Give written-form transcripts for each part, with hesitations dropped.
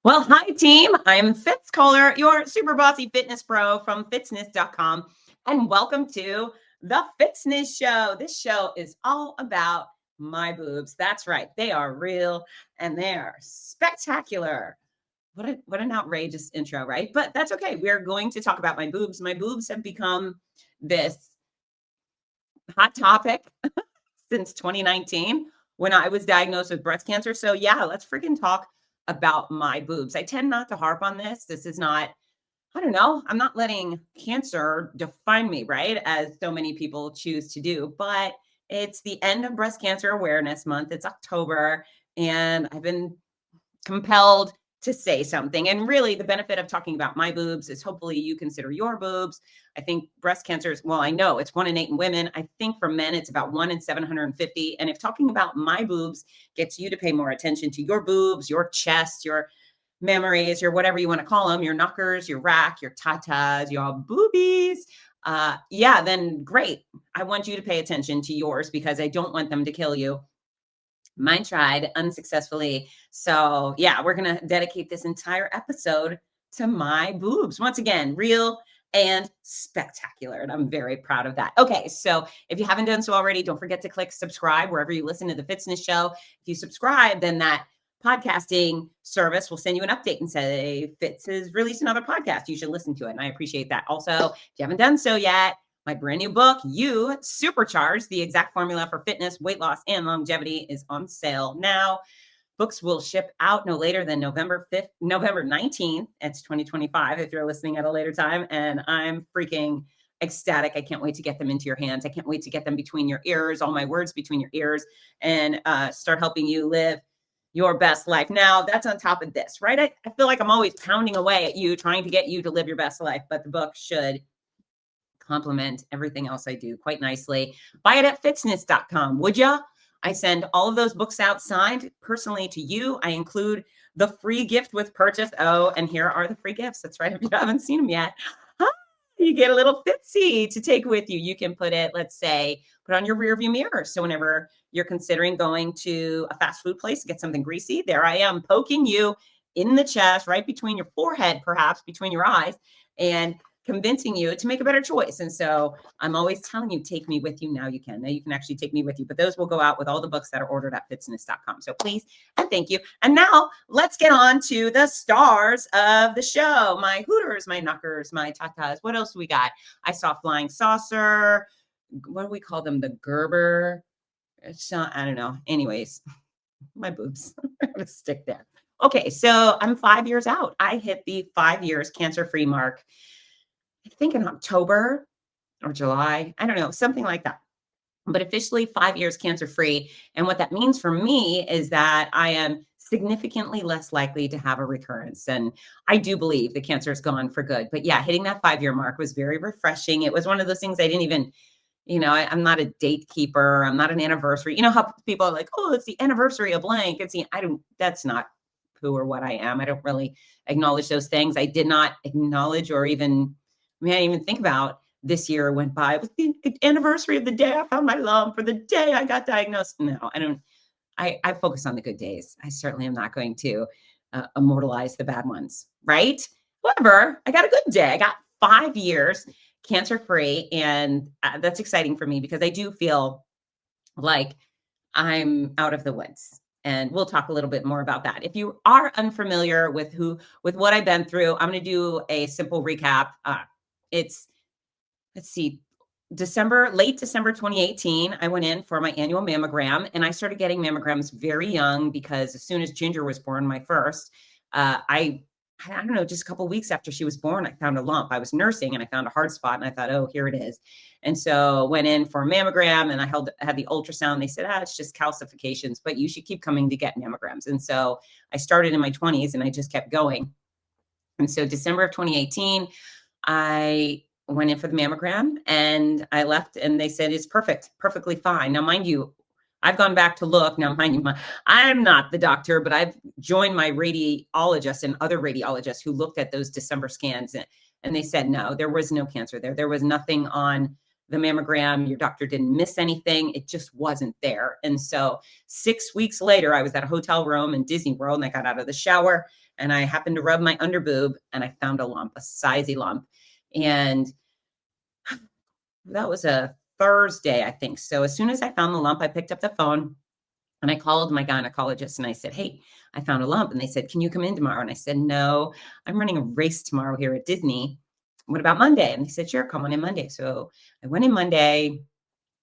Well, hi, team. I'm Fitz Koehler, your super bossy fitness pro from fitzness.com. And welcome to the Fitzness Show. This show is all about my boobs. That's right. They are real and they are spectacular. What an outrageous intro, right? But that's okay. We're going to talk about my boobs. My boobs have become this hot topic since 2019 when I was diagnosed with breast cancer. So yeah, let's freaking talk about my boobs. I tend not to harp on this. This is not, I don't know, I'm not letting cancer define me, right? As so many people choose to do. But it's the end of Breast Cancer Awareness Month. It's October, and I've been compelled to say something. And really, the benefit of talking about my boobs is hopefully you consider your boobs. I think breast cancer is, well, I know it's 1 in 8 in women. I think for men, it's about 1 in 750. And if talking about my boobs gets you to pay more attention to your boobs, your chest, your memories, your whatever you want to call them, your knockers, your rack, your tatas, your boobies, yeah, then great. I want you to pay attention to yours because I don't want them to kill you. Mine tried unsuccessfully. So, yeah, we're going to dedicate this entire episode to my boobs. Once again, real and spectacular. And I'm very proud of that. Okay, so if you haven't done so already, don't forget to click subscribe wherever you listen to the Fitzness Show. If you subscribe, then that podcasting service will send you an update and say, Fitz has released another podcast. You should listen to it. And I appreciate that. Also, if you haven't done so yet, my brand new book, You Supercharge, the exact formula for fitness, weight loss, and longevity, is on sale now. Books will ship out no later than November 5th, November 19th. It's 2025 if you're listening at a later time. And I'm freaking ecstatic. I can't wait to get them into your hands. I can't wait to get them between your ears, all my words between your ears, and start helping you live your best life. Now, that's on top of this, right? I feel like I'm always pounding away at you, trying to get you to live your best life, but the book should complement everything else I do quite nicely. Buy it at fitzness.com, would ya? I send all of those books out signed personally to you. I include the free gift with purchase. Oh, and here are the free gifts. That's right. If you haven't seen them yet, you get a little Fitzy to take with you. You can put it, let's say, put on your rear view mirror. So whenever you're considering going to a fast food place to get something greasy, there I am poking you in the chest, right between your forehead, perhaps between your eyes, and convincing you to make a better choice. And so I'm always telling you, take me with you. Now you can. Now you can actually take me with you. But those will go out with all the books that are ordered at fitzness.com. So please and thank you. And now let's get on to the stars of the show. My hooters, my knockers, my tatas. What else do we got? I saw flying saucer. What do we call them? The Gerber. I don't know. Anyways, my boobs. I'm going to stick there. Okay, so I'm 5 years out. I hit the 5 years cancer-free mark, I think in October or July. I don't know, something like that. But officially 5 years cancer-free. And what that means for me is that I am significantly less likely to have a recurrence. And I do believe the cancer is gone for good. But yeah, hitting that 5 year mark was very refreshing. It was one of those things I didn't even, I'm not a date keeper. I'm not an anniversary. You know how people are like, oh, it's the anniversary of blank. That's not who or what I am. I don't really acknowledge those things. I did not acknowledge or even, I didn't even think about this year went by. It was the anniversary of the day I found my lump or the day I got diagnosed. No, I don't. I focus on the good days. I certainly am not going to immortalize the bad ones, right? However, I got a good day. I got 5 years cancer-free, and that's exciting for me because I do feel like I'm out of the woods. And we'll talk a little bit more about that. If you are unfamiliar with what I've been through, I'm going to do a simple recap. Let's see, late December 2018, I went in for my annual mammogram, and I started getting mammograms very young because as soon as Ginger was born, my first, I don't know, just a couple of weeks after she was born, I found a lump. I was nursing and I found a hard spot and I thought, oh, here it is. And so went in for a mammogram and I had the ultrasound. They said, it's just calcifications, but you should keep coming to get mammograms. And so I started in my 20s and I just kept going. And so December of 2018, I went in for the mammogram and I left and they said, it's perfectly fine. Now, mind you, I've gone back to look. Now, mind you, I'm not the doctor, but I've joined my radiologist and other radiologists who looked at those December scans and they said, no, there was no cancer there. There was nothing on the mammogram. Your doctor didn't miss anything. It just wasn't there. And so 6 weeks later, I was at a hotel room in Disney World and I got out of the shower and I happened to rub my under boob and I found a lump, a sizey lump. And that was a Thursday, I think. So as soon as I found the lump, I picked up the phone and I called my gynecologist and I said, "Hey, I found a lump." And they said, "Can you come in tomorrow?" And I said, "No, I'm running a race tomorrow here at Disney. What about Monday?" And they said, "Sure, come on in Monday." So I went in Monday,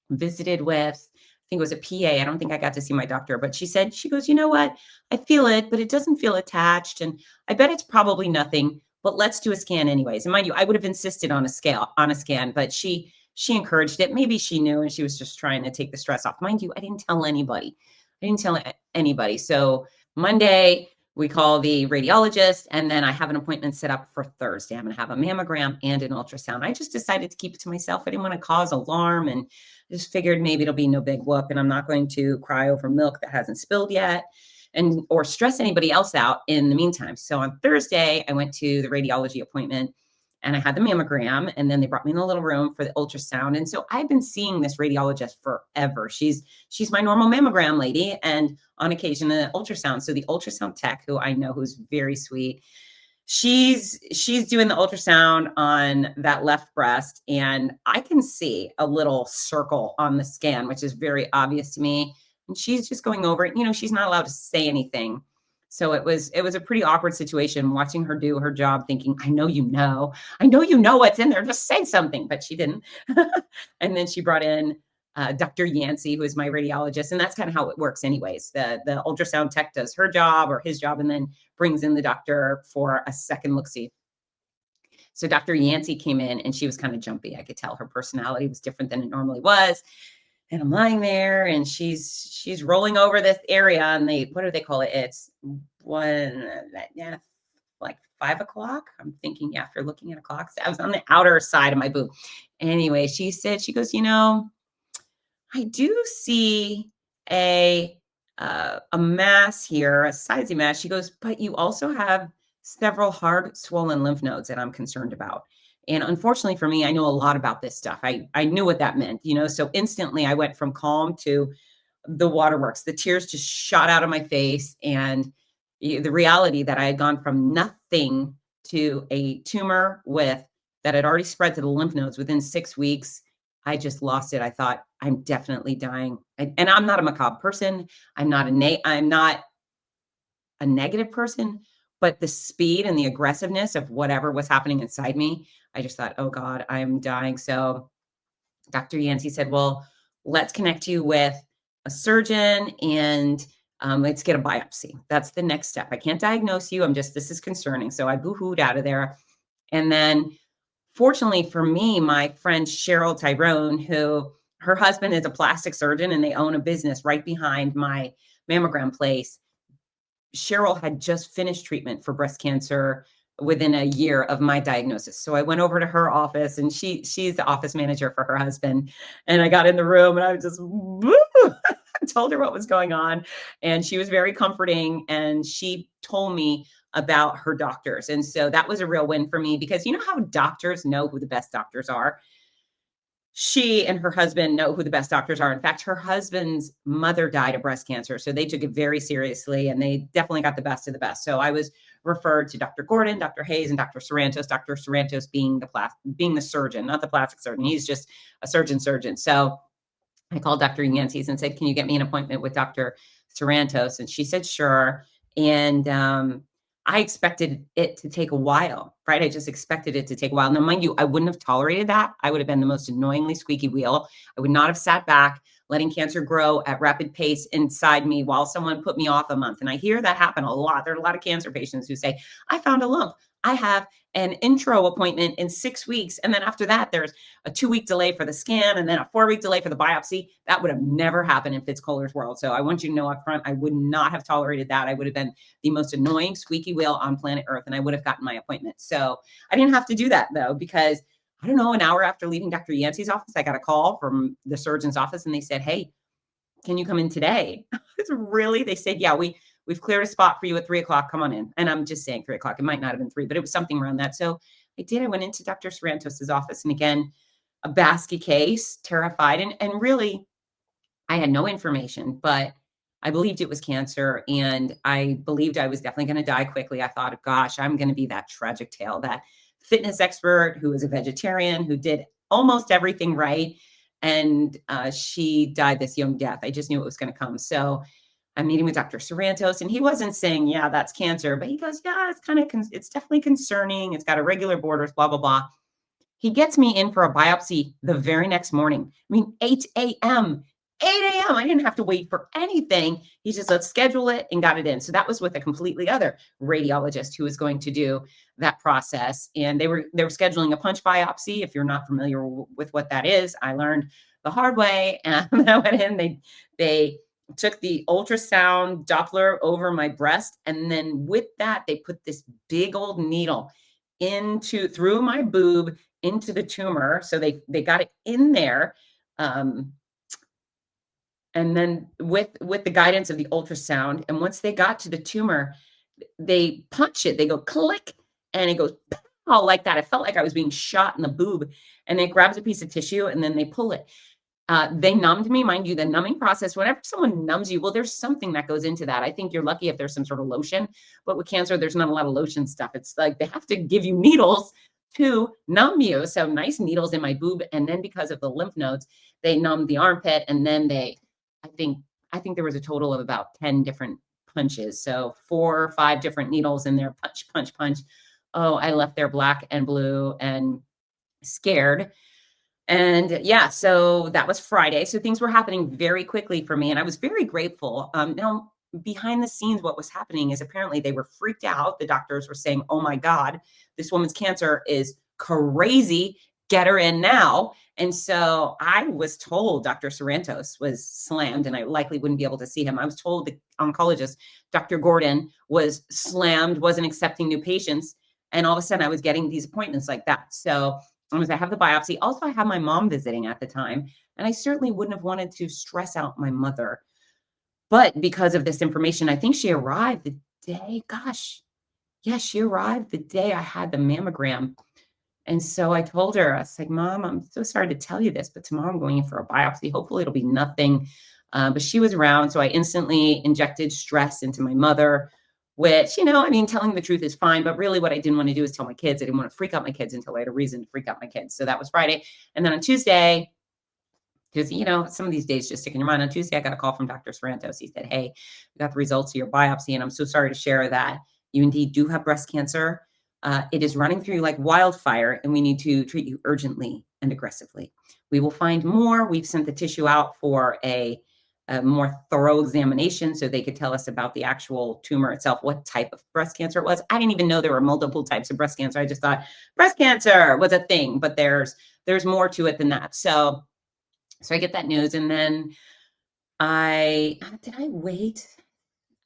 visited with, I think it was a PA. I don't think I got to see my doctor, but she goes, "You know what? I feel it, but it doesn't feel attached. And I bet it's probably nothing, but let's do a scan anyways." And mind you, I would have insisted on a scan, but she encouraged it. Maybe she knew and she was just trying to take the stress off. Mind you, I didn't tell anybody. I didn't tell anybody. So Monday, we call the radiologist, and then I have an appointment set up for Thursday. I'm going to have a mammogram and an ultrasound. I just decided to keep it to myself. I didn't want to cause alarm, and just figured maybe it'll be no big whoop, and I'm not going to cry over milk that hasn't spilled yet, and or stress anybody else out in the meantime. So on Thursday, I went to the radiology appointment and I had the mammogram, and then they brought me in the little room for the ultrasound. And so I've been seeing this radiologist forever. She's my normal mammogram lady, and on occasion the ultrasound. So the ultrasound tech, who I know, who's very sweet, she's doing the ultrasound on that left breast, and I can see a little circle on the scan, which is very obvious to me. And she's just going over it. She's not allowed to say anything. So it was a pretty awkward situation watching her do her job, thinking, I know you know what's in there. Just say something, but she didn't. And then she brought in Dr. Yancey, who is my radiologist, and that's kind of how it works, anyways. The ultrasound tech does her job or his job, and then brings in the doctor for a second look see. So Dr. Yancey came in, and she was kind of jumpy. I could tell her personality was different than it normally was. And I'm lying there, and she's rolling over this area, and what do they call it? It's like 5 o'clock. I'm thinking, after looking at a clock, I was on the outer side of my boob. Anyway, she goes, I do see a mass here, a sizey mass. She goes, but you also have several hard swollen lymph nodes that I'm concerned about. And unfortunately for me, I know a lot about this stuff. I knew what that meant, so instantly I went from calm to the waterworks. The tears just shot out of my face. And the reality that I had gone from nothing to a tumor that had already spread to the lymph nodes within 6 weeks, I just lost it. I thought, I'm definitely dying. And I'm not a macabre person. I'm not a negative person, but the speed and the aggressiveness of whatever was happening inside me, I just thought, oh God, I'm dying. So Dr. Yancey said, well, let's connect you with a surgeon, and let's get a biopsy. That's the next step. I can't diagnose you. This is concerning. So I boo-hooed out of there. And then fortunately for me, my friend Cheryl Tyrone, who her husband is a plastic surgeon, and they own a business right behind my mammogram place. Cheryl had just finished treatment for breast cancer within a year of my diagnosis. So I went over to her office, and she's the office manager for her husband. And I got in the room, and I was just, woo! I told her what was going on, and she was very comforting, and she told me about her doctors. And so that was a real win for me, because you know how doctors know who the best doctors are? She and her husband know who the best doctors are. In fact, her husband's mother died of breast cancer, so they took it very seriously, and they definitely got the best of the best. So I was referred to Dr. Gordon, Dr. Hayes, and Dr. Sorrentos. Dr. Sorrentos being the surgeon, not the plastic surgeon. He's just a surgeon. So I called Dr. Yancey's and said, can you get me an appointment with Dr. Sorrentos? And she said, sure. And I expected it to take a while, right? I just expected it to take a while. Now, mind you, I wouldn't have tolerated that. I would have been the most annoyingly squeaky wheel. I would not have sat back, letting cancer grow at rapid pace inside me while someone put me off a month. And I hear that happen a lot. There are a lot of cancer patients who say, I found a lump. I have an intro appointment in 6 weeks. And then after that, there's a 2-week delay for the scan, and then a 4-week delay for the biopsy. That would have never happened in Fitz Koehler's world. So I want you to know up front, I would not have tolerated that. I would have been the most annoying squeaky wheel on planet Earth, and I would have gotten my appointment. So I didn't have to do that, though, because I don't know, an hour after leaving Dr. Yancey's office, I got a call from the surgeon's office, and they said, hey, can you come in today? It's really, they said, yeah, we've cleared a spot for you at 3:00. Come on in. And I'm just saying 3:00. It might not have been 3, but it was something around that. So I did. I went into Dr. Sorrentos's office, and again, a basket case, terrified. And really, I had no information, but I believed it was cancer, and I believed I was definitely going to die quickly. I thought, gosh, I'm going to be that tragic tale, that fitness expert who was a vegetarian, who did almost everything right. And she died this young death. I just knew it was going to come. So I'm meeting with Dr. Sorrentos, and he wasn't saying, yeah, that's cancer, but he goes, yeah, it's kind of, it's definitely concerning. It's got irregular borders, blah, blah, blah. He gets me in for a biopsy the very next morning. I mean, 8 a.m. 8 a.m. I didn't have to wait for anything. He just, let's schedule it, and got it in. So that was with a completely other radiologist who was going to do that process. And they were scheduling a punch biopsy. If you're not familiar with what that is, I learned the hard way. And I went in, they took the ultrasound Doppler over my breast. And then with that, they put this big old needle through my boob into the tumor. So they got it in there. And then with the guidance of the ultrasound, and once they got to the tumor, they punch it. They go click, and it goes pow, like that. It felt like I was being shot in the boob. And it grabs a piece of tissue, and then they pull it. They numbed me, mind you. The numbing process, whenever someone numbs you, well, there's something that goes into that. I think you're lucky if there's some sort of lotion, but with cancer, there's not a lot of lotion stuff. It's like they have to give you needles to numb you. So nice needles in my boob. And then because of the lymph nodes, they numbed the armpit. And then I think there was a total of about 10 different punches. So 4 or 5 different needles in there, punch, punch, punch. Oh, I left there black and blue and scared. And yeah, so that was Friday. So things were happening very quickly for me, and I was very grateful. Now, behind the scenes, what was happening is apparently they were freaked out. The doctors were saying, "Oh my God, this woman's cancer is crazy. Get her in now." And so I was told Dr. Sorrentos was slammed, and I likely wouldn't be able to see him. I was told the oncologist, Dr. Gordon, was slammed, wasn't accepting new patients. And all of a sudden I was getting these appointments like that. So I have the biopsy. Also, I had my mom visiting at the time, and I certainly wouldn't have wanted to stress out my mother. But because of this information, I think she arrived the day, gosh, yeah, she arrived the day I had the mammogram. And so I told her, I was like, Mom, I'm so sorry to tell you this, but tomorrow I'm going in for a biopsy. Hopefully it'll be nothing. But she was around. So I instantly injected stress into my mother, which, I mean, telling the truth is fine. But really what I didn't want to do is tell my kids. I didn't want to freak out my kids until I had a reason to freak out my kids. So that was Friday. And then on Tuesday, because, some of these days just stick in your mind. On Tuesday, I got a call from Dr. Sorrentos. He said, hey, we got the results of your biopsy, and I'm so sorry to share that you indeed do have breast cancer. It is running through you like wildfire, and we need to treat you urgently and aggressively. We will find more. We've sent the tissue out for a more thorough examination so they could tell us about the actual tumor itself, what type of breast cancer it was. I didn't even know there were multiple types of breast cancer. I just thought breast cancer was a thing, but there's more to it than that. So I get that news, and then I wait?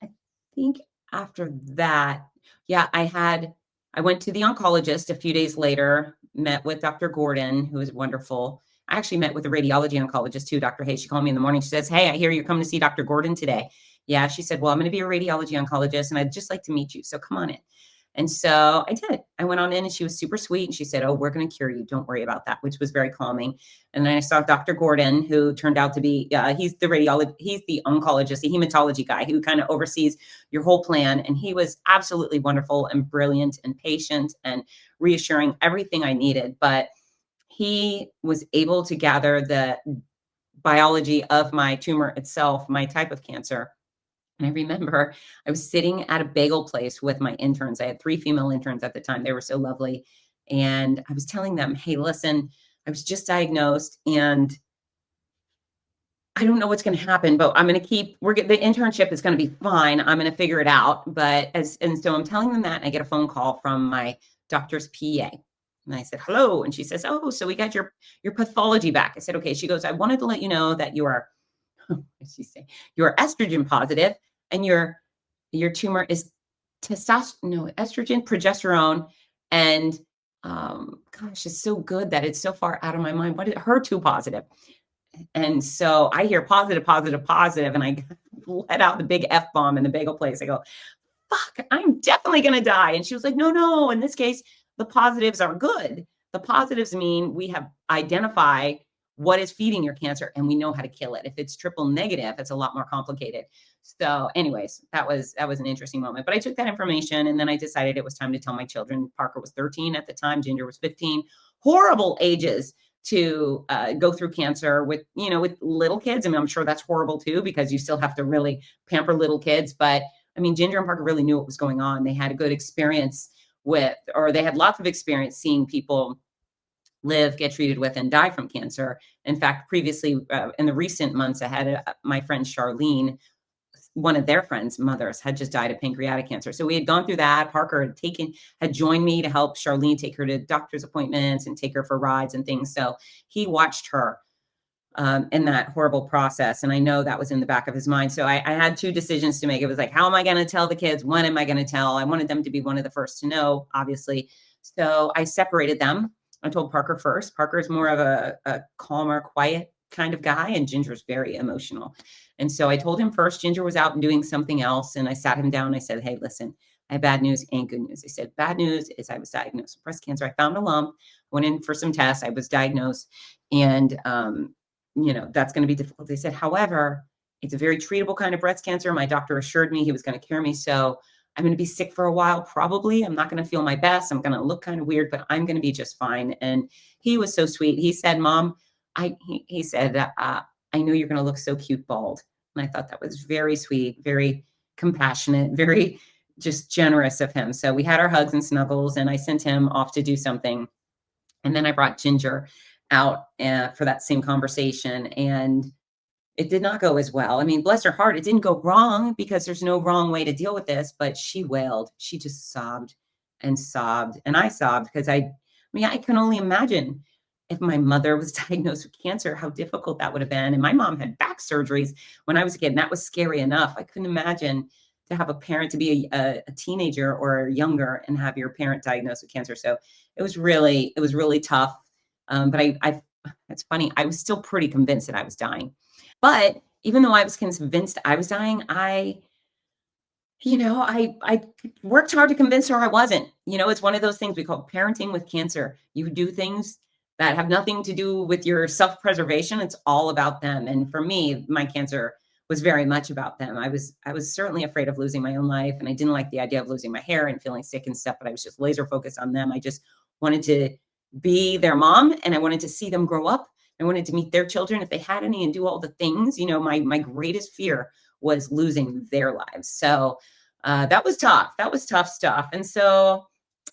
I think after that, yeah, I went to the oncologist a few days later, met with Dr. Gordon, who is wonderful. I actually met with a radiology oncologist too, Dr. Hayes. She called me in the morning. She says, hey, I hear you're coming to see Dr. Gordon today. Yeah, she said, well, I'm going to be a radiology oncologist, and I'd just like to meet you. So come on in. And so I did. I went on in, and she was super sweet. And she said, oh, we're going to cure you. Don't worry about that, which was very calming. And then I saw Dr. Gordon, who turned out to be, he's the oncologist, the hematology guy who kind of oversees your whole plan. And he was absolutely wonderful and brilliant and patient and reassuring, everything I needed. But he was able to gather the biology of my tumor itself, my type of cancer. And I remember I was sitting at a bagel place with my interns. I had 3 female interns at the time. They were so lovely. And I was telling them, hey, listen, I was just diagnosed, and I don't know what's going to happen, but I'm going to the internship is going to be fine. I'm going to figure it out. And so I'm telling them that, and I get a phone call from my doctor's PA. And I said, hello. And she says, oh, so we got your pathology back. I said, okay. She goes, I wanted to let you know that you are, what did she say? You're estrogen positive, and your tumor is estrogen, progesterone, and gosh, it's so good that it's so far out of my mind. What is HER2 positive? And so I hear positive, positive, positive, and I let out the big F-bomb in the bagel place. I go, fuck, I'm definitely going to die. And she was like, no, in this case, the positives are good. The positives mean we have identified what is feeding your cancer, and we know how to kill it. If it's triple negative, it's a lot more complicated. So anyways, that was an interesting moment. But I took that information and then I decided it was time to tell my children. Parker was 13 at the time, Ginger was 15. Horrible ages to go through cancer with, with little kids. I mean, I'm sure that's horrible too, because you still have to really pamper little kids. But I mean, Ginger and Parker really knew what was going on. They had a good experience or they had lots of experience seeing people live, get treated with, and die from cancer. In fact, previously, in the recent months, I had my friend Charlene, one of their friends' mothers had just died of pancreatic cancer. So we had gone through that. Parker had joined me to help Charlene take her to doctor's appointments and take her for rides and things. So he watched her in that horrible process. And I know that was in the back of his mind. So I had two decisions to make. It was like, how am I going to tell the kids? When am I going to tell? I wanted them to be one of the first to know, obviously. So I separated them. I told Parker first. Parker is more of a calmer, quiet kind of guy, and Ginger's very emotional. And so I told him first. Ginger was out and doing something else. And I sat him down. I said, hey, listen, I have bad news and good news. I said, bad news is I was diagnosed with breast cancer. I found a lump, went in for some tests. I was diagnosed. And, that's going to be difficult. They said, however, it's a very treatable kind of breast cancer. My doctor assured me he was going to cure me. So I'm going to be sick for a while, probably. I'm not going to feel my best. I'm going to look kind of weird, but I'm going to be just fine. And he was so sweet. He said, Mom, he said, I know you're going to look so cute bald. And I thought that was very sweet, very compassionate, very just generous of him. So we had our hugs and snuggles, and I sent him off to do something. And then I brought Ginger out for that same conversation. And it did not go as well. I mean, bless her heart, it didn't go wrong, because there's no wrong way to deal with this, but she wailed. She just sobbed and sobbed. And I sobbed because I can only imagine if my mother was diagnosed with cancer, how difficult that would have been. And my mom had back surgeries when I was a kid, and that was scary enough. I couldn't imagine to have a parent, to be a teenager or younger and have your parent diagnosed with cancer. So it was really tough. But it's funny, I was still pretty convinced that I was dying. But even though I was convinced I was dying, I worked hard to convince her I wasn't. It's one of those things we call parenting with cancer. You do things that have nothing to do with your self-preservation. It's all about them. And for me, my cancer was very much about them. I was certainly afraid of losing my own life, and I didn't like the idea of losing my hair and feeling sick and stuff, but I was just laser focused on them. I just wanted to be their mom, and I wanted to see them grow up. I wanted to meet their children if they had any and do all the things. My greatest fear was losing their lives. So that was tough. That was tough stuff. And so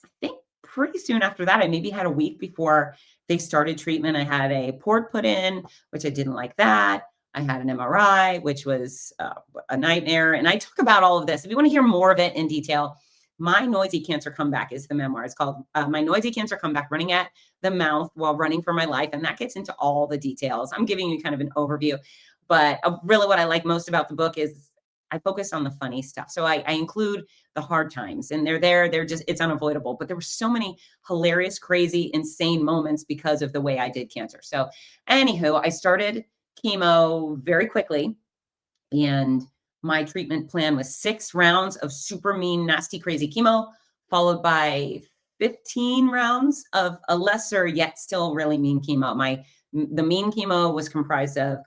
I think pretty soon after that, I maybe had a week before they started treatment, I had a port put in, which I didn't like that. I had an MRI, which was a nightmare. And I talk about all of this. If you want to hear more of it in detail, My Noisy Cancer Comeback is the memoir. It's called My Noisy Cancer Comeback, Running at the Mouth While Running for My Life. And that gets into all the details. I'm giving you kind of an overview. But really what I like most about the book is I focus on the funny stuff. So I include the hard times, and it's unavoidable. But there were so many hilarious, crazy, insane moments because of the way I did cancer. So anywho, I started chemo very quickly, and my treatment plan was 6 rounds of super mean, nasty, crazy chemo, followed by 15 rounds of a lesser yet still really mean chemo. The mean chemo was comprised of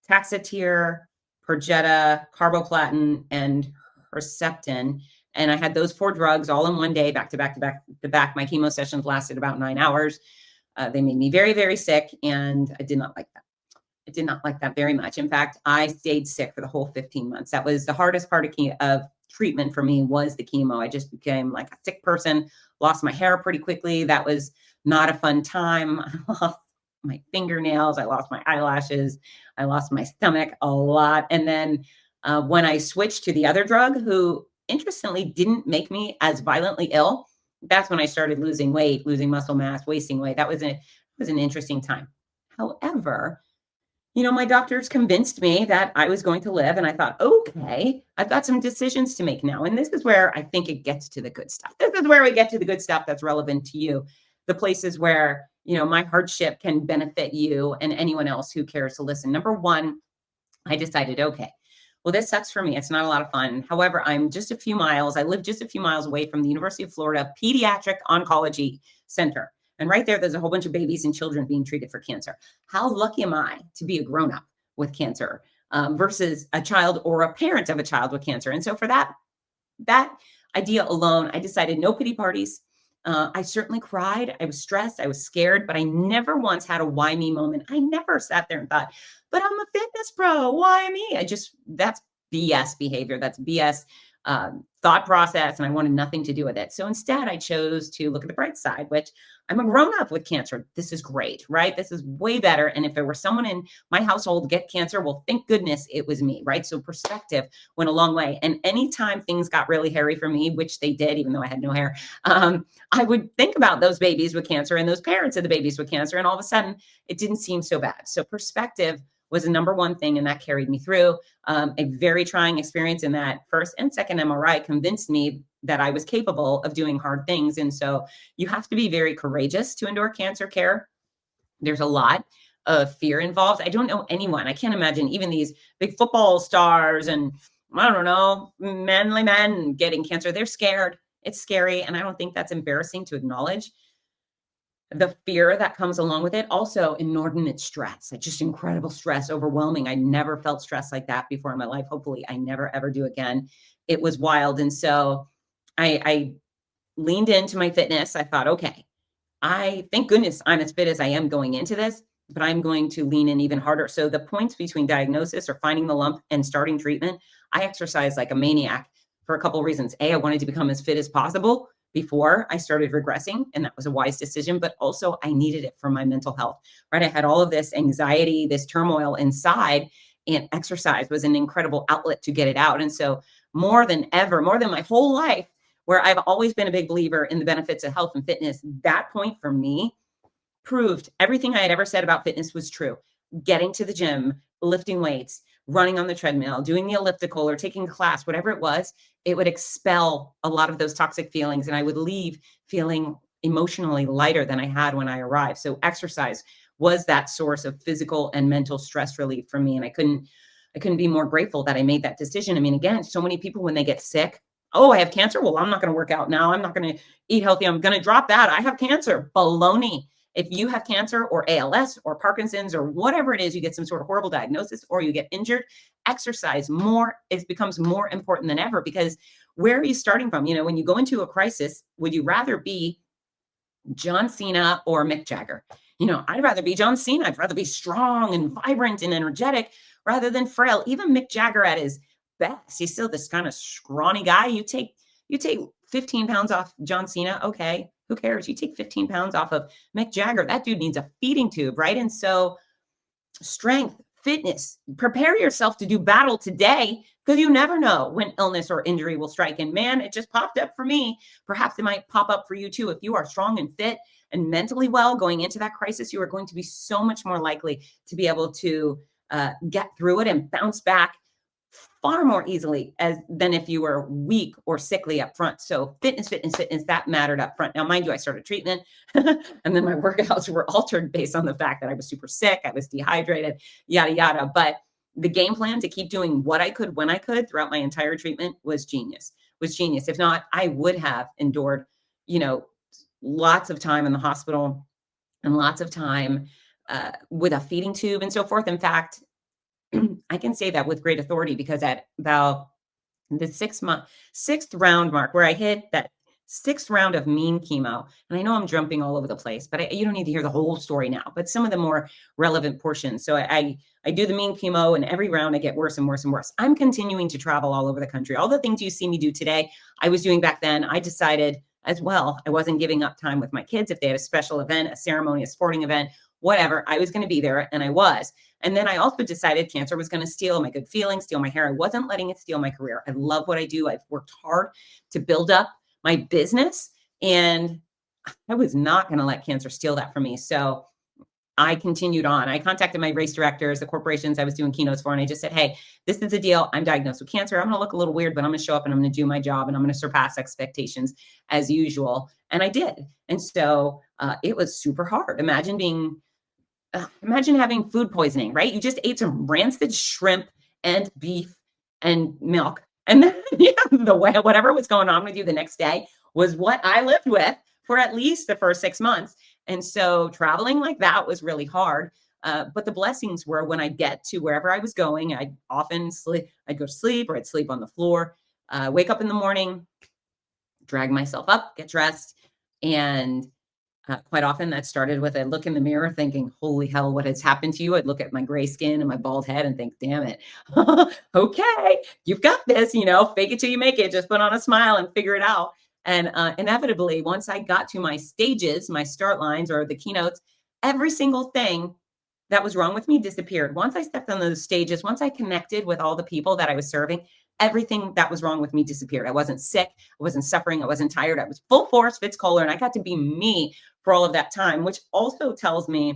Taxotere, Perjeta, carboplatin, and Herceptin. And I had those 4 drugs all in one day, back to back to back to back. My chemo sessions lasted about 9 hours. They made me very, very sick, and I did not like that. I did not like that very much. In fact, I stayed sick for the whole 15 months. That was the hardest part of treatment for me, was the chemo. I just became like a sick person, lost my hair pretty quickly. That was not a fun time. I lost my fingernails. I lost my eyelashes. I lost my stomach a lot. And then when I switched to the other drug, who interestingly didn't make me as violently ill, that's when I started losing weight, losing muscle mass, wasting weight. That was an interesting time. However, my doctors convinced me that I was going to live, and I thought, okay, I've got some decisions to make now. And this is where I think it gets to the good stuff. This is where we get to the good stuff that's relevant to you, the places where, my hardship can benefit you and anyone else who cares to listen. Number one, I decided, okay, well, this sucks for me. It's not a lot of fun. However, I live just a few miles away from the University of Florida Pediatric Oncology Center. And right there's a whole bunch of babies and children being treated for cancer. How lucky am I to be a grown-up with cancer? versus a child or a parent of a child with cancer. And so for that idea alone, I decided no pity parties. I certainly cried. I was stressed. I was scared, but I never once had a why me moment. I never sat there and thought, but I'm a fitness pro. Why me? That's BS behavior. That's BS thought process. And I wanted nothing to do with it. So instead, I chose to look at the bright side, which I'm a grown up with cancer. This is great, right? This is way better. And if there were someone in my household get cancer, well, thank goodness it was me, right? So perspective went a long way. And anytime things got really hairy for me, which they did, even though I had no hair, I would think about those babies with cancer and those parents of the babies with cancer. And all of a sudden, it didn't seem so bad. So perspective was the number one thing, and that carried me through. A very trying experience in that first and second MRI convinced me that I was capable of doing hard things. And so you have to be very courageous to endure cancer care. There's a lot of fear involved. I don't know anyone. I can't imagine even these big football stars and I don't know, manly men getting cancer. They're scared. It's scary. And I don't think that's embarrassing to acknowledge. The fear that comes along with it, also inordinate stress, like just incredible stress, overwhelming. I never felt stress like that before in my life. Hopefully I never ever do again. It was wild. And so I leaned into my fitness. I thought, okay, I thank goodness I'm as fit as I am going into this, but I'm going to lean in even harder. So the points between diagnosis or finding the lump and starting treatment, I exercised like a maniac for a couple of reasons. A, I wanted to become as fit as possible before I started regressing, and that was a wise decision, but also I needed it for my mental health, right? I had all of this anxiety, this turmoil inside, and exercise was an incredible outlet to get it out. And so more than ever, more than my whole life, where I've always been a big believer in the benefits of health and fitness, that point for me proved everything I had ever said about fitness was true. Getting to the gym, lifting weights, running on the treadmill, doing the elliptical or taking a class, whatever it was, it would expel a lot of those toxic feelings. And I would leave feeling emotionally lighter than I had when I arrived. So exercise was that source of physical and mental stress relief for me. And I couldn't be more grateful that I made that decision. I mean, again, so many people when they get sick, oh, I have cancer. Well, I'm not going to work out now. I'm not going to eat healthy. I'm going to drop that. I have cancer. Baloney. If you have cancer or ALS or Parkinson's or whatever it is, you get some sort of horrible diagnosis or you get injured, exercise it becomes more important than ever, because where are you starting from? You know, when you go into a crisis, would you rather be John Cena or Mick Jagger? You know, I'd rather be John Cena. I'd rather be strong and vibrant and energetic rather than frail. Even Mick Jagger at his best, he's still this kind of scrawny guy. You take 15 pounds off John Cena. Okay, who cares? You take 15 pounds off of Mick Jagger. That dude needs a feeding tube, right? And so strength, fitness, prepare yourself to do battle today, because you never know when illness or injury will strike. And man, it just popped up for me. Perhaps it might pop up for you too. If you are strong and fit and mentally well going into that crisis, you are going to be so much more likely to be able to get through it and bounce back far more easily than if you were weak or sickly up front. So fitness, that mattered up front. Now, mind you, I started treatment and then my workouts were altered based on the fact that I was super sick. I was dehydrated, yada, yada. But the game plan to keep doing what I could when I could throughout my entire treatment was genius. If not, I would have endured, lots of time in the hospital and lots of time with a feeding tube and so forth. In fact, I can say that with great authority, because at about the sixth round mark, where I hit that sixth round of mean chemo, and I know I'm jumping all over the place, but you don't need to hear the whole story now, but some of the more relevant portions. So I do the mean chemo, and every round I get worse and worse and worse. I'm continuing to travel all over the country. All the things you see me do today, I was doing back then. I decided as well, I wasn't giving up time with my kids. If they had a special event, a ceremony, a sporting event, whatever, I was going to be there, and I was. And then I also decided cancer was going to steal my good feelings, steal my hair. I wasn't letting it steal my career. I love what I do. I've worked hard to build up my business, and I was not going to let cancer steal that from me. So I continued on. I contacted my race directors, the corporations I was doing keynotes for, and I just said, hey, this is the deal. I'm diagnosed with cancer. I'm going to look a little weird, but I'm going to show up and I'm going to do my job, and I'm going to surpass expectations as usual. And I did. And so it was super hard. Imagine having food poisoning, right? You just ate some rancid shrimp and beef and milk. And then whatever was going on with you the next day was what I lived with for at least the first 6 months. And so traveling like that was really hard. But the blessings were when I get to wherever I was going, I'd often sleep, I'd go to sleep or I'd sleep on the floor, wake up in the morning, drag myself up, get dressed. And quite often that started with a look in the mirror thinking, holy hell, what has happened to you? I'd look at my gray skin and my bald head and think, damn it. Okay, you've got this, fake it till you make it. Just put on a smile and figure it out. And inevitably, once I got to my stages, my start lines or the keynotes, every single thing that was wrong with me disappeared. Once I stepped on those stages, once I connected with all the people that I was serving, everything that was wrong with me disappeared. I wasn't sick. I wasn't suffering. I wasn't tired. I was full force Fitz Koehler, and I got to be me for all of that time, which also tells me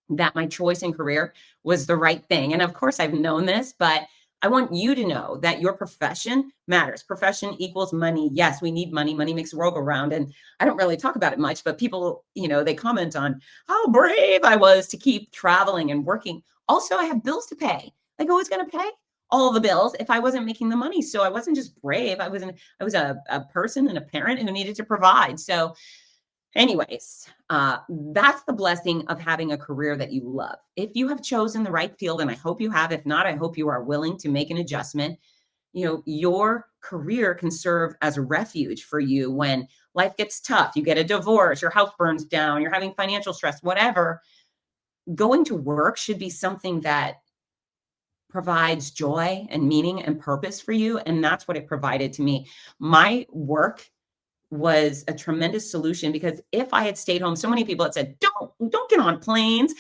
that my choice in career was the right thing. And of course, I've known this, but I want you to know that your profession matters. Profession equals money. Yes, we need money. Money makes the world go round. And I don't really talk about it much, but people, they comment on how brave I was to keep traveling and working. Also, I have bills to pay. Like, who was going to pay all the bills if I wasn't making the money? So I wasn't just brave. I was a person and a parent who needed to provide. So anyways, that's the blessing of having a career that you love. If you have chosen the right field, and I hope you have, if not, I hope you are willing to make an adjustment. Your career can serve as a refuge for you when life gets tough. You get a divorce, your house burns down, you're having financial stress, whatever. Going to work should be something that provides joy and meaning and purpose for you. And that's what it provided to me. My work was a tremendous solution because if I had stayed home, so many people had said, don't get on planes.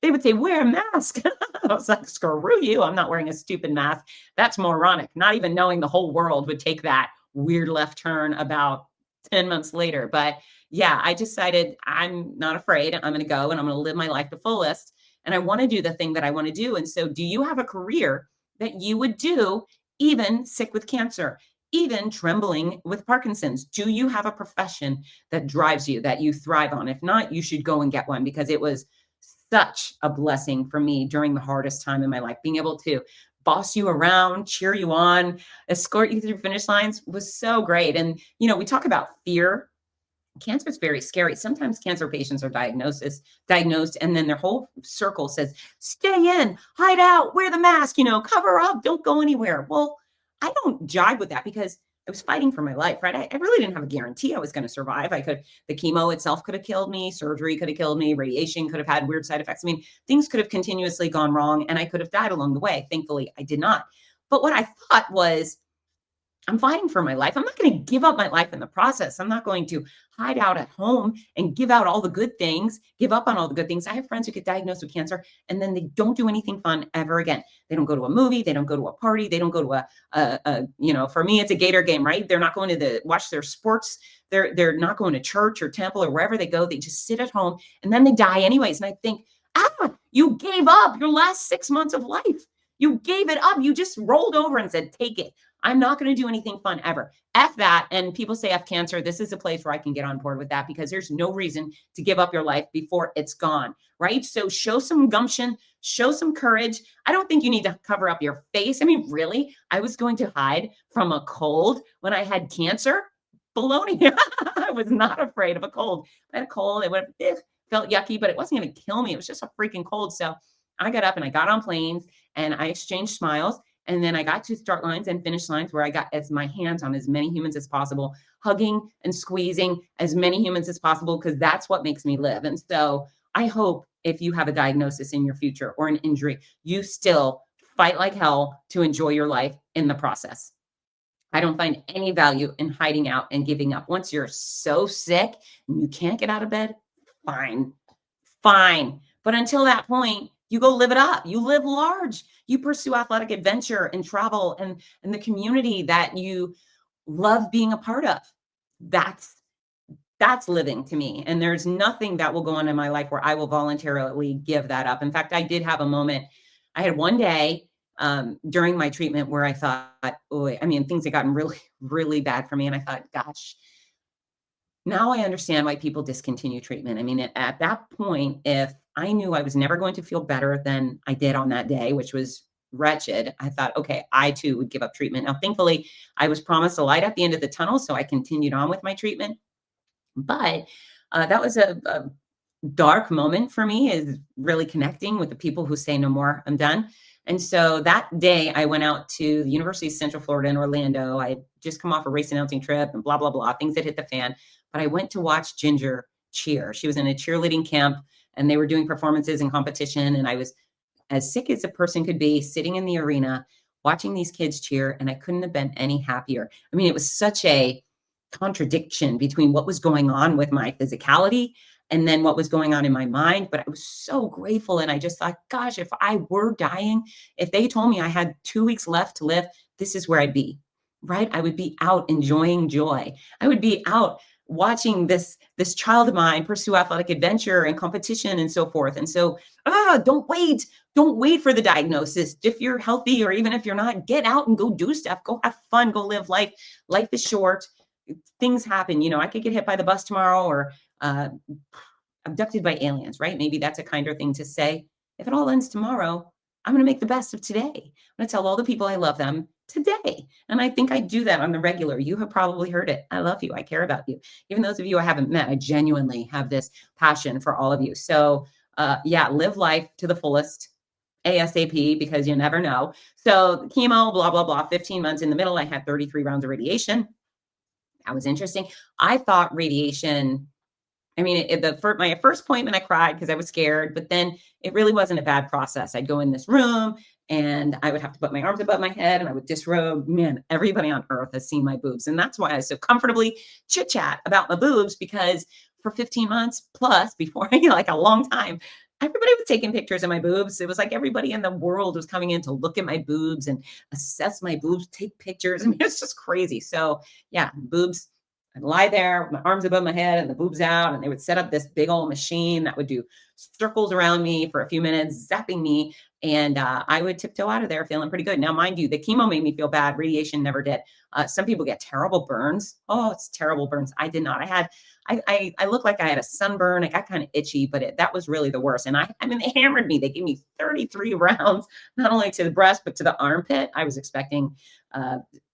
They would say, wear a mask. I was like, screw you. I'm not wearing a stupid mask. That's moronic. Not even knowing the whole world would take that weird left turn about 10 months later. But yeah, I decided I'm not afraid. I'm going to go and I'm going to live my life the fullest. And I want to do the thing that I want to do. And so do you have a career that you would do even sick with cancer? Even trembling with Parkinson's? Do you have a profession that drives you, that you thrive on? If not, you should go and get one because it was such a blessing for me during the hardest time in my life. Being able to boss you around, cheer you on, escort you through finish lines was so great. And, we talk about fear. Cancer is very scary. Sometimes cancer patients are diagnosed, and then their whole circle says, stay in, hide out, wear the mask, cover up, don't go anywhere. Well, I don't jive with that because I was fighting for my life, right? I really didn't have a guarantee I was going to survive. The chemo itself could have killed me. Surgery could have killed me. Radiation could have had weird side effects. I mean, things could have continuously gone wrong and I could have died along the way. Thankfully, I did not. But what I thought was, I'm fighting for my life. I'm not going to give up my life in the process. I'm not going to hide out at home and give out all the good things, give up on all the good things. I have friends who get diagnosed with cancer and then they don't do anything fun ever again. They don't go to a movie. They don't go to a party. They don't go to for me, it's a Gator game, right? They're not going to watch their sports. They're not going to church or temple or wherever they go. They just sit at home and then they die anyways. And I think, you gave up your last 6 months of life. You gave it up. You just rolled over and said, take it. I'm not going to do anything fun ever. F that. And people say F cancer. This is a place where I can get on board with that because there's no reason to give up your life before it's gone, right? So show some gumption, show some courage. I don't think you need to cover up your face. I mean, really, I was going to hide from a cold when I had cancer? Baloney. I was not afraid of a cold. I had a cold. It would have felt yucky, but it wasn't going to kill me. It was just a freaking cold. So I got up and I got on planes and I exchanged smiles. And then I got to start lines and finish lines where I got my hands on as many humans as possible, hugging and squeezing as many humans as possible, because that's what makes me live. And so I hope if you have a diagnosis in your future or an injury, you still fight like hell to enjoy your life in the process. I don't find any value in hiding out and giving up. Once you're so sick and you can't get out of bed, fine. But until that point, you go live it up. You live large. You pursue athletic adventure and travel and the community that you love being a part of. That's living to me. And there's nothing that will go on in my life where I will voluntarily give that up. In fact, I did have a moment. I had one day during my treatment where I thought, things had gotten really, really bad for me. And I thought, gosh, now I understand why people discontinue treatment. I mean, at that point, if I knew I was never going to feel better than I did on that day, which was wretched, I thought, okay, I too would give up treatment. Now, thankfully, I was promised a light at the end of the tunnel, so I continued on with my treatment. But that was a dark moment for me is really connecting with the people who say, no more, I'm done. And so that day I went out to the University of Central Florida in Orlando. I had just come off a race announcing trip and blah, blah, blah, things that hit the fan. But I went to watch Ginger cheer. She was in a cheerleading camp and they were doing performances and competition. And I was as sick as a person could be sitting in the arena watching these kids cheer, and I couldn't have been any happier. I mean, it was such a contradiction between what was going on with my physicality and then what was going on in my mind. But I was so grateful. And I just thought, gosh, if I were dying, if they told me I had 2 weeks left to live, this is where I'd be, right? I would be out enjoying joy. I would be out watching this child of mine pursue athletic adventure and competition and so forth. And so, don't wait for the diagnosis. If you're healthy or even if you're not, get out and go do stuff. Go have fun. Go live life. Life is short. Things happen. I could get hit by the bus tomorrow or abducted by aliens, right? Maybe that's a kinder thing to say. If it all ends tomorrow, I'm going to make the best of today. I'm going to tell all the people I love them today. And I think I do that on the regular. You have probably heard it. I love you. I care about you. Even those of you I haven't met, I genuinely have this passion for all of you. So live life to the fullest. ASAP, because you never know. So chemo, blah, blah, blah, 15 months in the middle, I had 33 rounds of radiation. That was interesting. I thought radiation, I mean, my first appointment, I cried because I was scared, but then it really wasn't a bad process. I'd go in this room and I would have to put my arms above my head and I would disrobe. Man, everybody on earth has seen my boobs. And that's why I so comfortably chit chat about my boobs, because for 15 months plus before, like a long time, everybody was taking pictures of my boobs. It was like everybody in the world was coming in to look at my boobs and assess my boobs, take pictures. I mean, it's just crazy. So yeah, boobs, I'd lie there with my arms above my head and the boobs out, and they would set up this big old machine that would do circles around me for a few minutes, zapping me. And I would tiptoe out of there feeling pretty good. Now, mind you, the chemo made me feel bad. Radiation never did. Some people get terrible burns. Oh, it's terrible burns. I did not. I looked like I had a sunburn. I got kind of itchy, but that was really the worst. And I mean, they hammered me. They gave me 33 rounds, not only to the breast, but to the armpit. I was expecting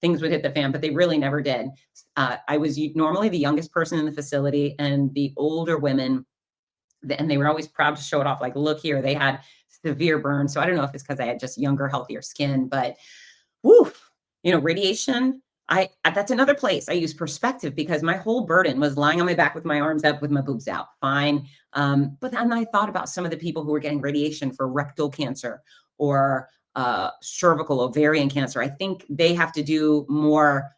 things would hit the fan, but they really never did. I was normally the youngest person in the facility, and the older women, and they were always proud to show it off. Like, look here, they had severe burns. So I don't know if it's because I had just younger, healthier skin, but woof, radiation. That's another place I use perspective, because my whole burden was lying on my back with my arms up with my boobs out. Fine. But then I thought about some of the people who were getting radiation for rectal cancer or cervical ovarian cancer. I think they have to do more.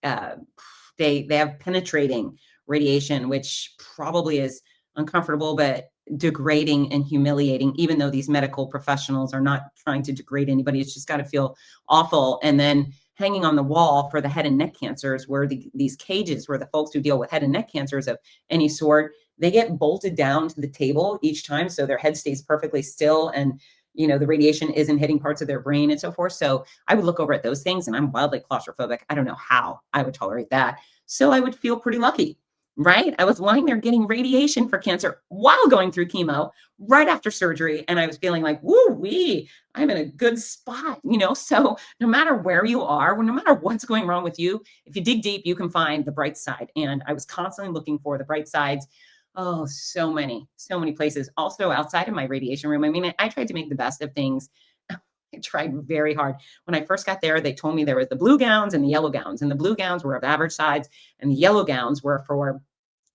They have penetrating radiation, which probably is uncomfortable, but degrading and humiliating, even though these medical professionals are not trying to degrade anybody. It's just got to feel awful. And then hanging on the wall for the head and neck cancers, where these cages where the folks who deal with head and neck cancers of any sort, they get bolted down to the table each time, so their head stays perfectly still, and the radiation isn't hitting parts of their brain and so forth. So I would look over at those things, and I'm wildly claustrophobic. I don't know how I would tolerate that. So I would feel pretty lucky, right? I was lying there getting radiation for cancer while going through chemo right after surgery. And I was feeling like, woo-wee, I'm in a good spot, So no matter where you are, no matter what's going wrong with you, if you dig deep, you can find the bright side. And I was constantly looking for the bright sides. Oh, so many places. Also outside of my radiation room. I mean, I tried to make the best of things. I tried very hard. When I first got there, they told me there was the blue gowns and the yellow gowns, and the blue gowns were of average size and the yellow gowns were for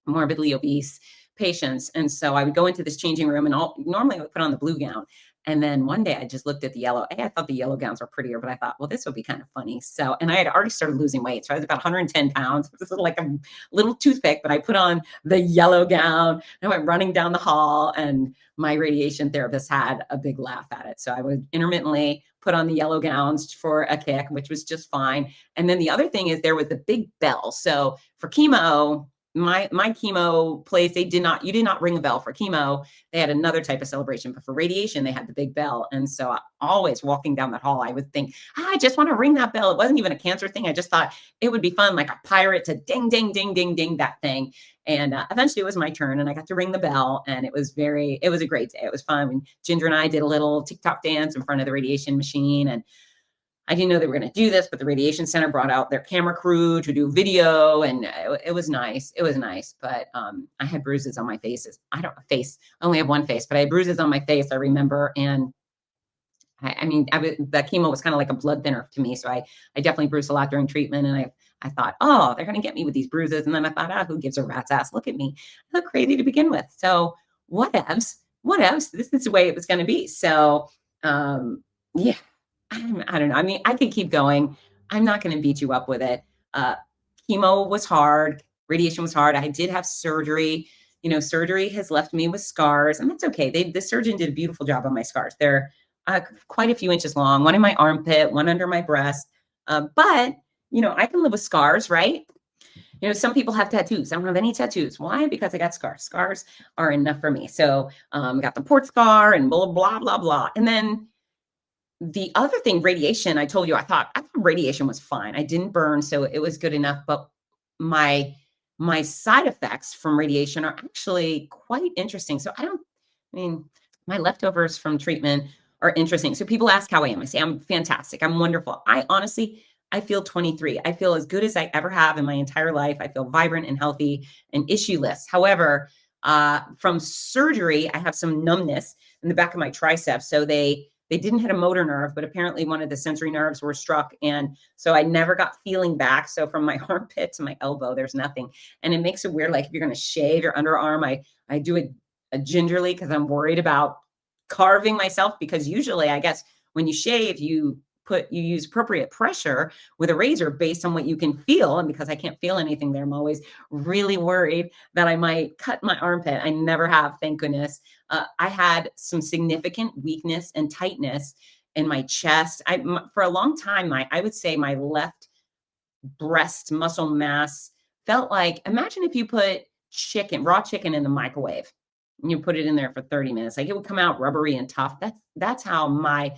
morbidly obese patients. And so I would go into this changing room, and normally I would put on the blue gown. And then one day I just looked at the yellow. I thought the yellow gowns were prettier, but I thought, well, this would be kind of funny. So, and I had already started losing weight. So I was about 110 pounds. This is like a little toothpick, but I put on the yellow gown. I went running down the hall, and my radiation therapist had a big laugh at it. So I would intermittently put on the yellow gowns for a kick, which was just fine. And then the other thing is there was the big bell. So for chemo, my chemo place, you did not ring a bell for chemo. They had another type of celebration, but for radiation, they had the big bell. And so always walking down that hall, I would think, I just want to ring that bell. It wasn't even a cancer thing. I just thought it would be fun, like a pirate, to ding, ding, ding, ding, ding, that thing. And eventually it was my turn, and I got to ring the bell, and it was a great day. It was fun. Ginger and I did a little TikTok dance in front of the radiation machine, and I didn't know they were going to do this, but the radiation center brought out their camera crew to do video, and it was nice. It was nice, but I had bruises on my faces. I don't face. I only have one face, but I had bruises on my face. I remember, and I mean, that chemo was kind of like a blood thinner to me. So I definitely bruised a lot during treatment. And I thought, oh, they're going to get me with these bruises. And then I thought, ah, who gives a rat's ass? Look at me. I look crazy to begin with. So whatevs. This is the way it was going to be. So, yeah, I don't know. I mean, I could keep going. I'm not going to beat you up with it. Uh, Chemo was hard. Radiation was hard. I did have surgery. Surgery has left me with scars, and that's okay. The surgeon did a beautiful job on my scars. They're quite a few inches long, one in my armpit, one under my breast. But, I can live with scars, right? Some people have tattoos. I don't have any tattoos. Why? Because I got scars. Scars are enough for me. So got the port scar and blah, blah, blah, blah. And then the other thing, radiation, I told you, I thought radiation was fine. I didn't burn, so it was good enough. But my side effects from radiation are actually quite interesting. So I mean, my leftovers from treatment are interesting. So people ask how I am. I say, I'm fantastic. I'm wonderful. I feel 23. I feel as good as I ever have in my entire life. I feel vibrant and healthy and issueless. However, from surgery, I have some numbness in the back of my triceps. So they didn't hit a motor nerve, but apparently one of the sensory nerves were struck. And so I never got feeling back. So from my armpit to my elbow, there's nothing. And it makes it weird. Like if you're going to shave your underarm, I do it gingerly because I'm worried about carving myself, because usually I guess when you shave, you use appropriate pressure with a razor based on what you can feel. And because I can't feel anything there, I'm always really worried that I might cut my armpit. I never have, thank goodness. I had some significant weakness and tightness in my chest. For a long time, I would say my left breast muscle mass felt like, imagine if you put raw chicken in the microwave and you put it in there for 30 minutes, like it would come out rubbery and tough. That's how my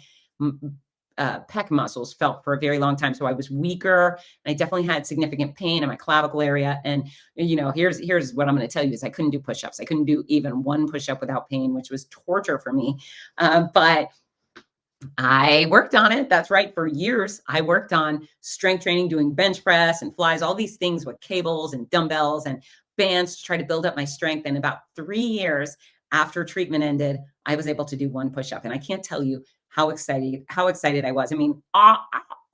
pec muscles felt for a very long time. So I was weaker, and I definitely had significant pain in my clavicle area. And, here's what I'm going to tell you is I couldn't do push-ups. I couldn't do even one push-up without pain, which was torture for me. But I worked on it. That's right. For years, I worked on strength training, doing bench press and flies, all these things with cables and dumbbells and bands to try to build up my strength. And about 3 years after treatment ended, I was able to do one push-up. And I can't tell you how excited I was. I mean,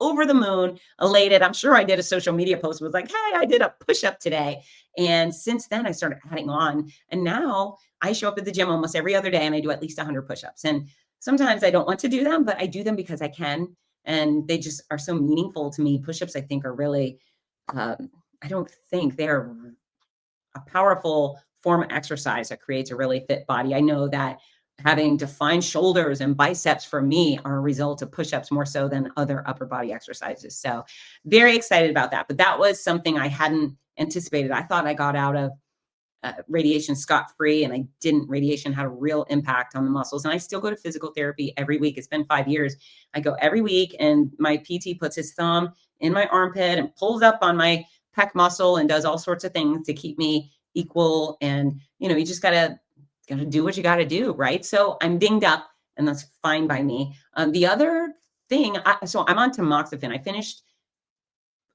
over the moon, elated. I'm sure I did a social media post, was like, hey, I did a push-up today. And since then I started adding on. And now I show up at the gym almost every other day and I do at least 100 push-ups. And sometimes I don't want to do them, but I do them because I can. And they just are so meaningful to me. Push-ups, I think, are really, I don't think they're a powerful form of exercise that creates a really fit body. I know that having defined shoulders and biceps for me are a result of push-ups more so than other upper body exercises. So very excited about that. But that was something I hadn't anticipated. I thought I got out of radiation scot-free, and I didn't. Radiation had a real impact on the muscles. And I still go to physical therapy every week. It's been 5 years. I go every week, and my PT puts his thumb in my armpit and pulls up on my pec muscle and does all sorts of things to keep me equal. And, you just gotta do what you got to do. Right. So I'm dinged up, and that's fine by me. The other thing, so I'm on tamoxifen. I finished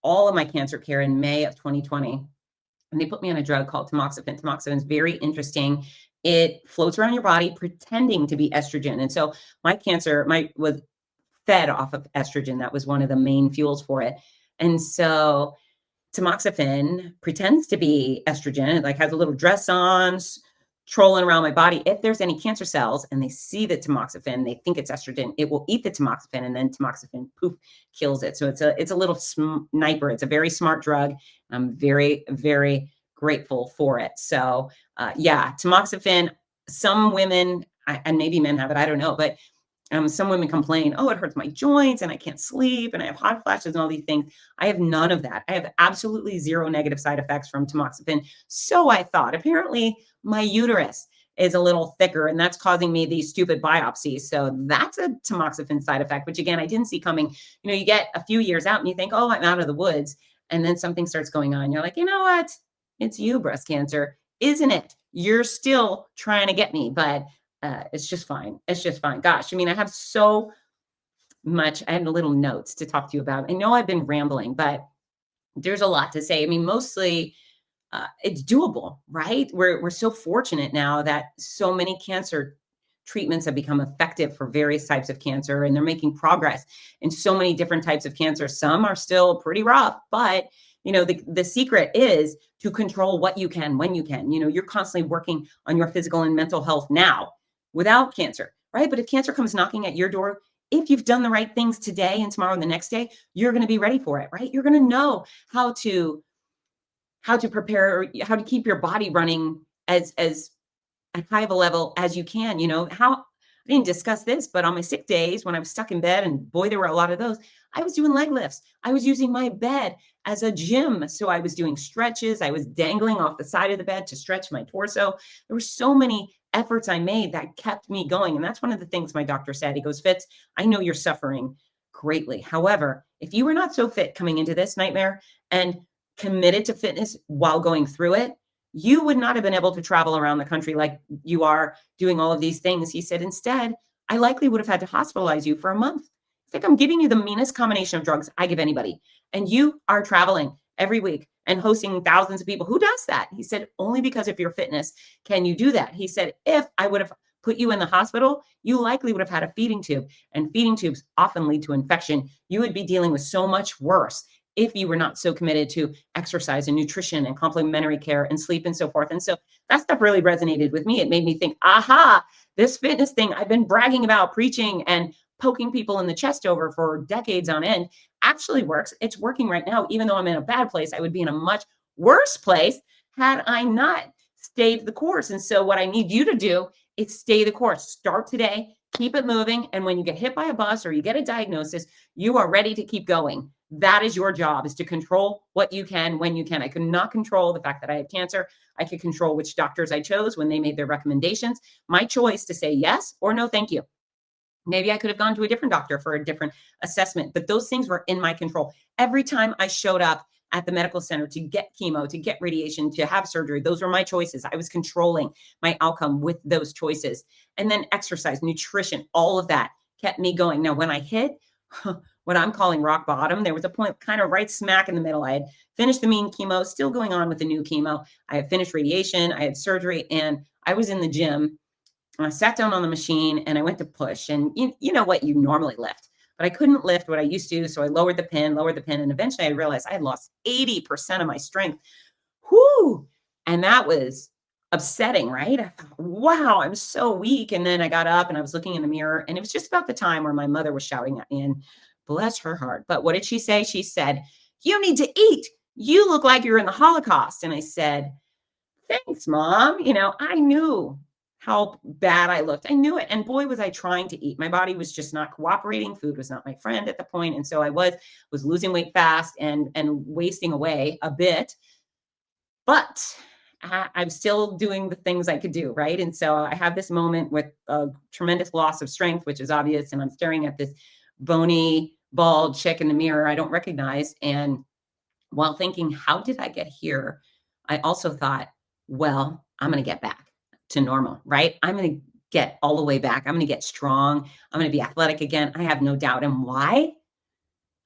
all of my cancer care in May of 2020. And they put me on a drug called tamoxifen. Tamoxifen is very interesting. It floats around your body pretending to be estrogen. And so my cancer was fed off of estrogen. That was one of the main fuels for it. And so tamoxifen pretends to be estrogen. It like has a little dress on, trolling around my body. If there's any cancer cells and they see the tamoxifen, they think it's estrogen, it will eat the tamoxifen, and then tamoxifen poof kills it. So it's a little sniper. It's a very smart drug. I'm very, very grateful for it. So yeah, tamoxifen, some women, and maybe men have it, I don't know, but some women complain, oh, it hurts my joints and I can't sleep and I have hot flashes and all these things. I have none of that. I have absolutely zero negative side effects from tamoxifen. So I thought, apparently my uterus is a little thicker, and that's causing me these stupid biopsies. So that's a tamoxifen side effect, which again, I didn't see coming. You get a few years out and you think, oh, I'm out of the woods. And then something starts going on. You're like, you know what? It's you, breast cancer, isn't it? You're still trying to get me, but it's just fine. It's just fine. Gosh, I mean, I have so much. I had a little notes to talk to you about. I know I've been rambling, but there's a lot to say. I mean, mostly it's doable, right? We're so fortunate now that so many cancer treatments have become effective for various types of cancer, and they're making progress in so many different types of cancer. Some are still pretty rough, but the secret is to control what you can when you can. You're constantly working on your physical and mental health now without cancer, right? But if cancer comes knocking at your door, if you've done the right things today and tomorrow and the next day, you're going to be ready for it, right? You're going to know how to prepare, how to keep your body running as high of a level as you can. How I didn't discuss this, but on my sick days when I was stuck in bed, and boy, there were a lot of those, I was doing leg lifts. I was using my bed as a gym. So I was doing stretches. I was dangling off the side of the bed to stretch my torso. There were so many efforts I made that kept me going. And that's one of the things my doctor said. He goes, Fitz, I know you're suffering greatly. However, if you were not so fit coming into this nightmare and committed to fitness while going through it, you would not have been able to travel around the country like you are doing all of these things. He said, instead, I likely would have had to hospitalize you for a month. It's like I'm giving you the meanest combination of drugs I give anybody. And you are traveling every week and hosting thousands of people. Who does that? He said, only because of your fitness can you do that. He said, if I would have put you in the hospital, you likely would have had a feeding tube. And feeding tubes often lead to infection. You would be dealing with so much worse if you were not so committed to exercise and nutrition and complementary care and sleep and so forth. And so that stuff really resonated with me. It made me think, aha, this fitness thing I've been bragging about, preaching and poking people in the chest over for decades on end actually works. It's working right now. Even though I'm in a bad place, I would be in a much worse place had I not stayed the course. And so what I need you to do is stay the course. Start today, keep it moving. And when you get hit by a bus or you get a diagnosis, you are ready to keep going. That is your job, is to control what you can when you can. I could not control the fact that I had cancer. I could control which doctors I chose when they made their recommendations. My choice to say yes or no, thank you. Maybe I could have gone to a different doctor for a different assessment, but those things were in my control. Every time I showed up at the medical center to get chemo, to get radiation, to have surgery, those were my choices. I was controlling my outcome with those choices. And then exercise, nutrition, all of that kept me going. Now, when I hit what I'm calling rock bottom, there was a point kind of right smack in the middle. I had finished the mean chemo, still going on with the new chemo. I had finished radiation, I had surgery, and I was in the gym. I sat down on the machine and I went to push. And you know what you normally lift, but I couldn't lift what I used to. So I lowered the pin. And eventually I realized I had lost 80% of my strength. Whoo! And that was upsetting, right? I thought, wow, I'm so weak. And then I got up and I was looking in the mirror, and it was just about the time where my mother was shouting at me, and bless her heart. But what did she say? She said, you need to eat. You look like you're in the Holocaust. And I said, thanks, Mom. I knew how bad I looked. I knew it. And boy, was I trying to eat. My body was just not cooperating. Food was not my friend at the point. And so I was losing weight fast and wasting away a bit. But I'm still doing the things I could do, right? And so I have this moment with a tremendous loss of strength, which is obvious. And I'm staring at this bony, bald chick in the mirror I don't recognize. And while thinking, how did I get here? I also thought, well, I'm going to get back to normal, right? I'm going to get all the way back. I'm going to get strong. I'm going to be athletic again. I have no doubt. And why?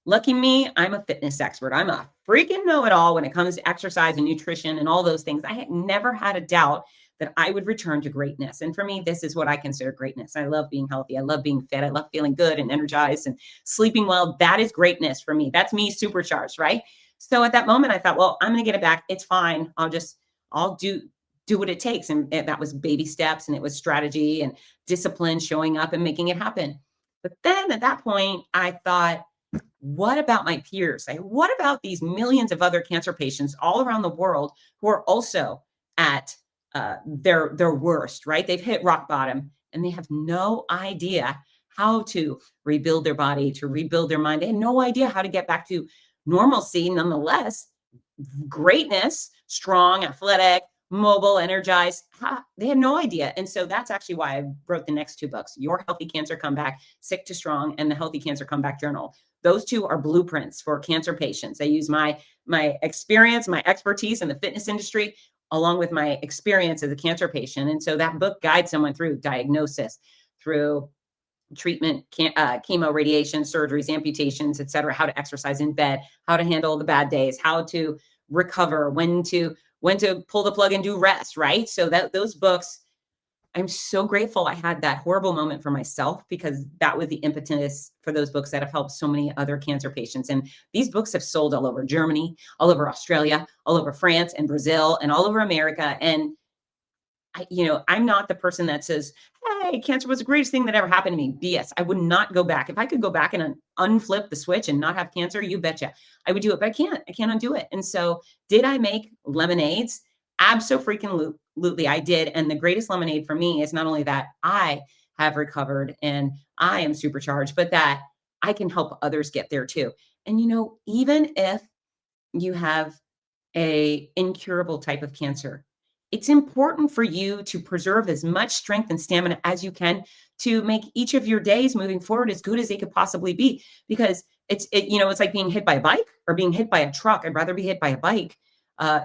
Lucky me, I'm a fitness expert. I'm a freaking know-it-all when it comes to exercise and nutrition and all those things. I had never had a doubt that I would return to greatness. And for me, this is what I consider greatness. I love being healthy. I love being fit. I love feeling good and energized and sleeping well. That is greatness for me. That's me supercharged, right? So at that moment, I thought, well, I'm going to get it back. It's fine. I'll do what it takes. And that was baby steps, and it was strategy and discipline, showing up and making it happen. But then at that point, I thought, what about my peers? What about these millions of other cancer patients all around the world who are also at their worst, right? They've hit rock bottom and they have no idea how to rebuild their body, to rebuild their mind. They have no idea how to get back to normalcy. Nonetheless, greatness, strong, athletic, mobile, energized. They had no idea. And so that's actually why I wrote the next two books, Your Healthy Cancer Comeback, Sick to Strong, and the Healthy Cancer Comeback Journal. Those two are blueprints for cancer patients. I use my experience, my expertise in the fitness industry, along with my experience as a cancer patient. And so that book guides someone through diagnosis, through treatment, chemo, radiation, surgeries, amputations, etc., how to exercise in bed, how to handle the bad days, how to recover, when to pull the plug and do rest, right? So that those books, I'm so grateful I had that horrible moment for myself, because that was the impetus for those books that have helped so many other cancer patients. And these books have sold all over Germany, all over Australia, all over France and Brazil, and all over America. And I'm not the person that says, "Hey, cancer was the greatest thing that ever happened to me." BS. I would not go back. If I could go back and unflip the switch and not have cancer, you betcha I would do it, but I can't. I can't undo it. And so, did I make lemonades? Absolutely, I did. And the greatest lemonade for me is not only that I have recovered and I am supercharged, but that I can help others get there too. And even if you have a incurable type of cancer, it's important for you to preserve as much strength and stamina as you can to make each of your days moving forward as good as they could possibly be. Because it's like being hit by a bike or being hit by a truck. I'd rather be hit by a bike.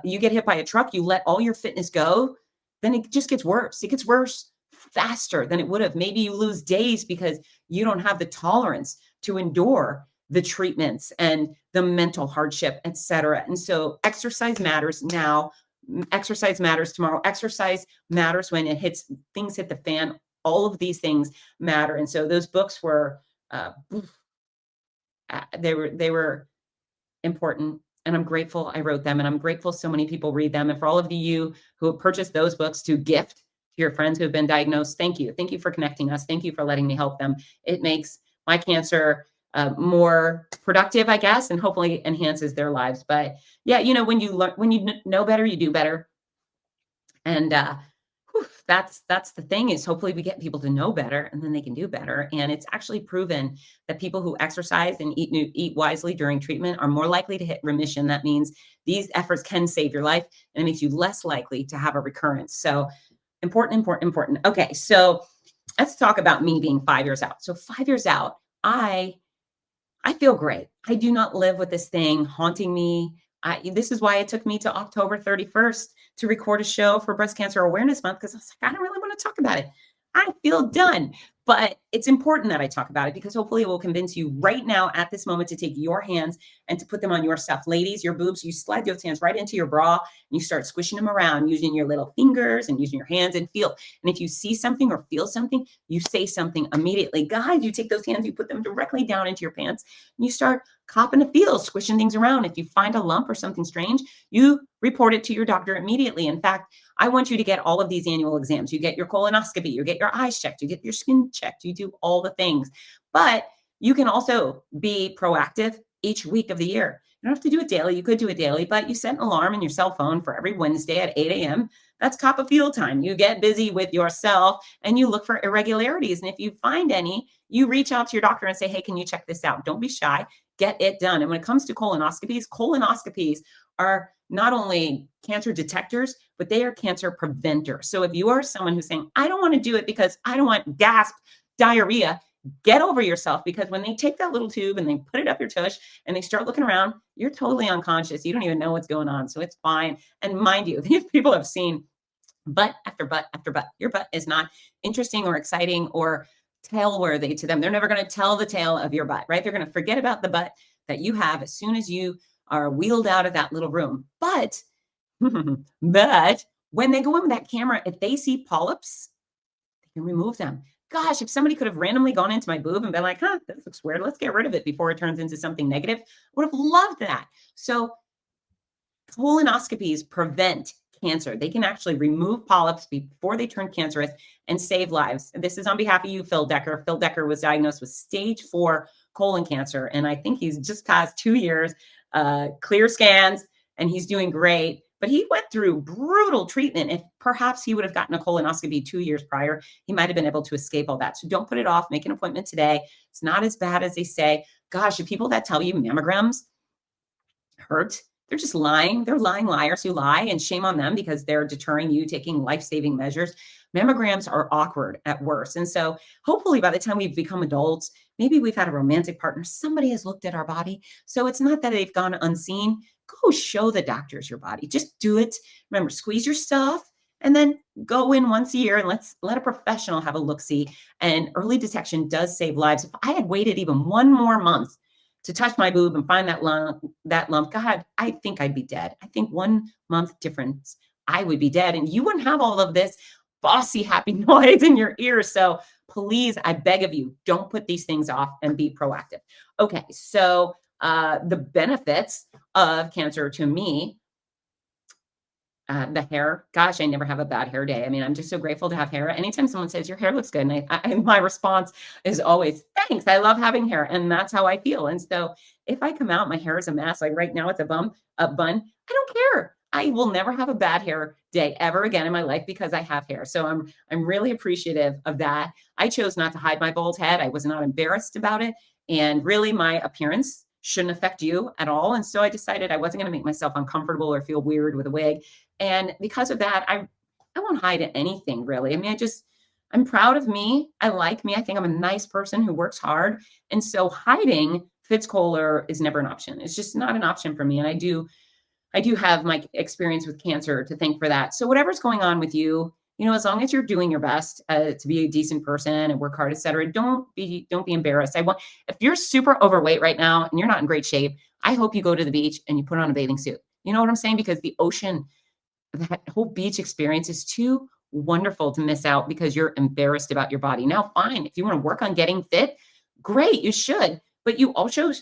You get hit by a truck, you let all your fitness go, then it just gets worse. It gets worse faster than it would have. Maybe you lose days because you don't have the tolerance to endure the treatments and the mental hardship, etc. And so exercise matters now. Exercise matters tomorrow. Exercise matters when things hit the fan. All of these things matter. And so those books were, they were important, and I'm grateful I wrote them, and I'm grateful so many people read them. And for all of you who have purchased those books to gift to your friends who have been diagnosed, thank you. Thank you for connecting us. Thank you for letting me help them. It makes my cancer more productive, I guess, and hopefully enhances their lives. But yeah, when you learn, when you know better, you do better. And that's the thing, is hopefully we get people to know better, and then they can do better. And it's actually proven that people who exercise and eat wisely during treatment are more likely to hit remission. That means these efforts can save your life, and it makes you less likely to have a recurrence. So important, important, important. Okay, so let's talk about me being 5 years out. So 5 years out, I feel great. I do not live with this thing haunting me. This is why it took me to October 31st to record a show for Breast Cancer Awareness Month, because I was like, I don't really want to talk about it. I feel done. But it's important that I talk about it, because hopefully it will convince you right now at this moment to take your hands and to put them on your stuff. Ladies, your boobs, you slide those hands right into your bra and you start squishing them around using your little fingers and using your hands and feel. And if you see something or feel something, you say something immediately. Guys, you take those hands, you put them directly down into your pants, and you start copping a feel, squishing things around. If you find a lump or something strange, you report it to your doctor immediately. In fact, I want you to get all of these annual exams. You get your colonoscopy, you get your eyes checked, you get your skin checked, you do all the things. But you can also be proactive each week of the year. You don't have to do it daily. You could do it daily, but you set an alarm in your cell phone for every Wednesday at 8 a.m. That's cop a feel time. You get busy with yourself and you look for irregularities. And if you find any, you reach out to your doctor and say, hey, can you check this out? Don't be shy. Get it done. And when it comes to colonoscopies are not only cancer detectors, but they are cancer preventers. So if you are someone who's saying, I don't want to do it because I don't want gasp, diarrhea, get over yourself, because when they take that little tube and they put it up your tush and they start looking around, you're totally unconscious. You don't even know what's going on. So it's fine. And mind you, these people have seen butt after butt after butt. Your butt is not interesting or exciting or tale worthy to them. They're never going to tell the tale of your butt, right? They're going to forget about the butt that you have as soon as you are wheeled out of that little room. But when they go in with that camera, if they see polyps, they can remove them. Gosh, if somebody could have randomly gone into my boob and been like, this looks weird, let's get rid of it before it turns into something negative, I would have loved that. So colonoscopies prevent cancer. They can actually remove polyps before they turn cancerous and save lives. This is on behalf of you, Phil Decker. Phil Decker was diagnosed with stage 4 colon cancer, and I think he's just passed 2 years, clear scans, and he's doing great. But he went through brutal treatment. If perhaps he would have gotten a colonoscopy 2 years prior, he might have been able to escape all that. So don't put it off. Make an appointment today. It's not as bad as they say. Gosh, the people that tell you mammograms hurt, they're just lying. They're lying liars who lie, and shame on them, because they're deterring you taking life-saving measures. Mammograms are awkward at worst. And so hopefully by the time we've become adults, maybe we've had a romantic partner, somebody has looked at our body. So it's not that they've gone unseen. Go show the doctors your body. Just do it. Remember, squeeze your stuff. and then go in once a year and let a professional have a look-see. And early detection does save lives. If I had waited even one more month to touch my boob and find that lump, God, I think I'd be dead. I think 1 month difference, I would be dead. And you wouldn't have all of this bossy, happy noise in your ears. So please, I beg of you, don't put these things off and be proactive. Okay, so the benefits of cancer to me, the hair, gosh, I never have a bad hair day. I mean, I'm just so grateful to have hair. Anytime someone says your hair looks good, and my response is always, thanks. I love having hair. And that's how I feel. And so if I come out, my hair is a mess, like right now it's a bun, I don't care. I will never have a bad hair day ever again in my life because I have hair. So I'm really appreciative of that. I chose not to hide my bald head. I was not embarrassed about it. And really my appearance shouldn't affect you at all. And so I decided I wasn't going to make myself uncomfortable or feel weird with a wig. And because of that, I won't hide anything really. I mean, I'm proud of me. I like me. I think I'm a nice person who works hard. And so hiding Fitz Koehler is never an option. It's just not an option for me. And I do have my experience with cancer to thank for that. So whatever's going on with you, as long as you're doing your best to be a decent person and work hard, et cetera, don't be embarrassed. If you're super overweight right now and you're not in great shape, I hope you go to the beach and you put on a bathing suit. You know what I'm saying? Because the ocean, that whole beach experience is too wonderful to miss out because you're embarrassed about your body. Now, fine, if you want to work on getting fit, great, you should, but you also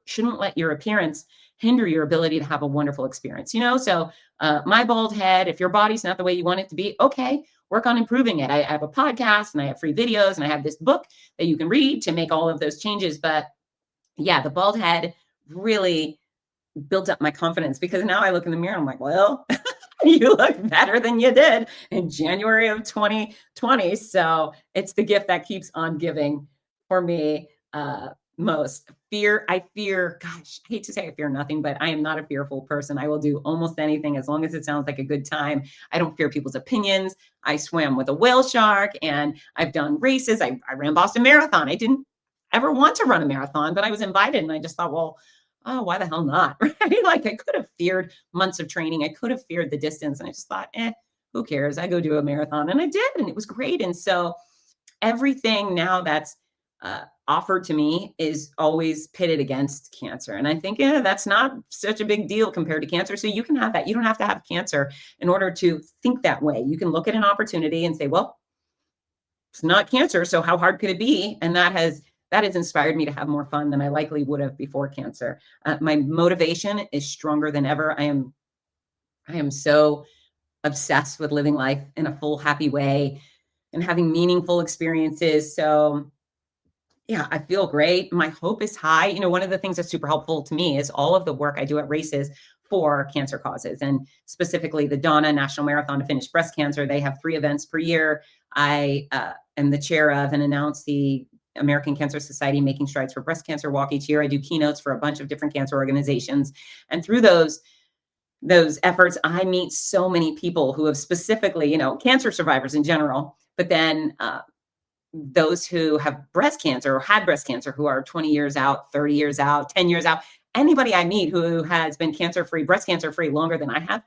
shouldn't let your appearance hinder your ability to have a wonderful experience. So my bald head, if your body's not the way you want it to be, okay, work on improving it. I have a podcast and I have free videos and I have this book that you can read to make all of those changes. But yeah, the bald head really built up my confidence because now I look in the mirror, I'm like, well, you look better than you did in January of 2020. So it's the gift that keeps on giving for me. Most I fear, gosh, I hate to say I fear nothing, but I am not a fearful person. I will do almost anything as long as it sounds like a good time. I don't fear people's opinions. I swam with a whale shark and I've done races. I ran Boston Marathon. I didn't ever want to run a marathon, but I was invited and I just thought, well, oh, why the hell not? Right? Like I could have feared months of training. I could have feared the distance. And I just thought, who cares? I go do a marathon. And I did. And it was great. And so everything now that's offered to me is always pitted against cancer. And I think, that's not such a big deal compared to cancer. So you can have that. You don't have to have cancer in order to think that way. You can look at an opportunity and say, well, it's not cancer. So how hard could it be? And that has inspired me to have more fun than I likely would have before cancer. My motivation is stronger than ever. I am so obsessed with living life in a full, happy way and having meaningful experiences. So yeah, I feel great. My hope is high. One of the things that's super helpful to me is all of the work I do at races for cancer causes, and specifically the Donna National Marathon to Finish Breast Cancer. They have 3 events per year. I am the chair of and announce the American Cancer Society Making Strides for Breast Cancer Walk each year. I do keynotes for a bunch of different cancer organizations. And through those efforts, I meet so many people who have specifically, cancer survivors in general, but then those who have breast cancer or had breast cancer who are 20 years out, 30 years out, 10 years out. Anybody I meet who has been cancer-free, breast cancer-free longer than I have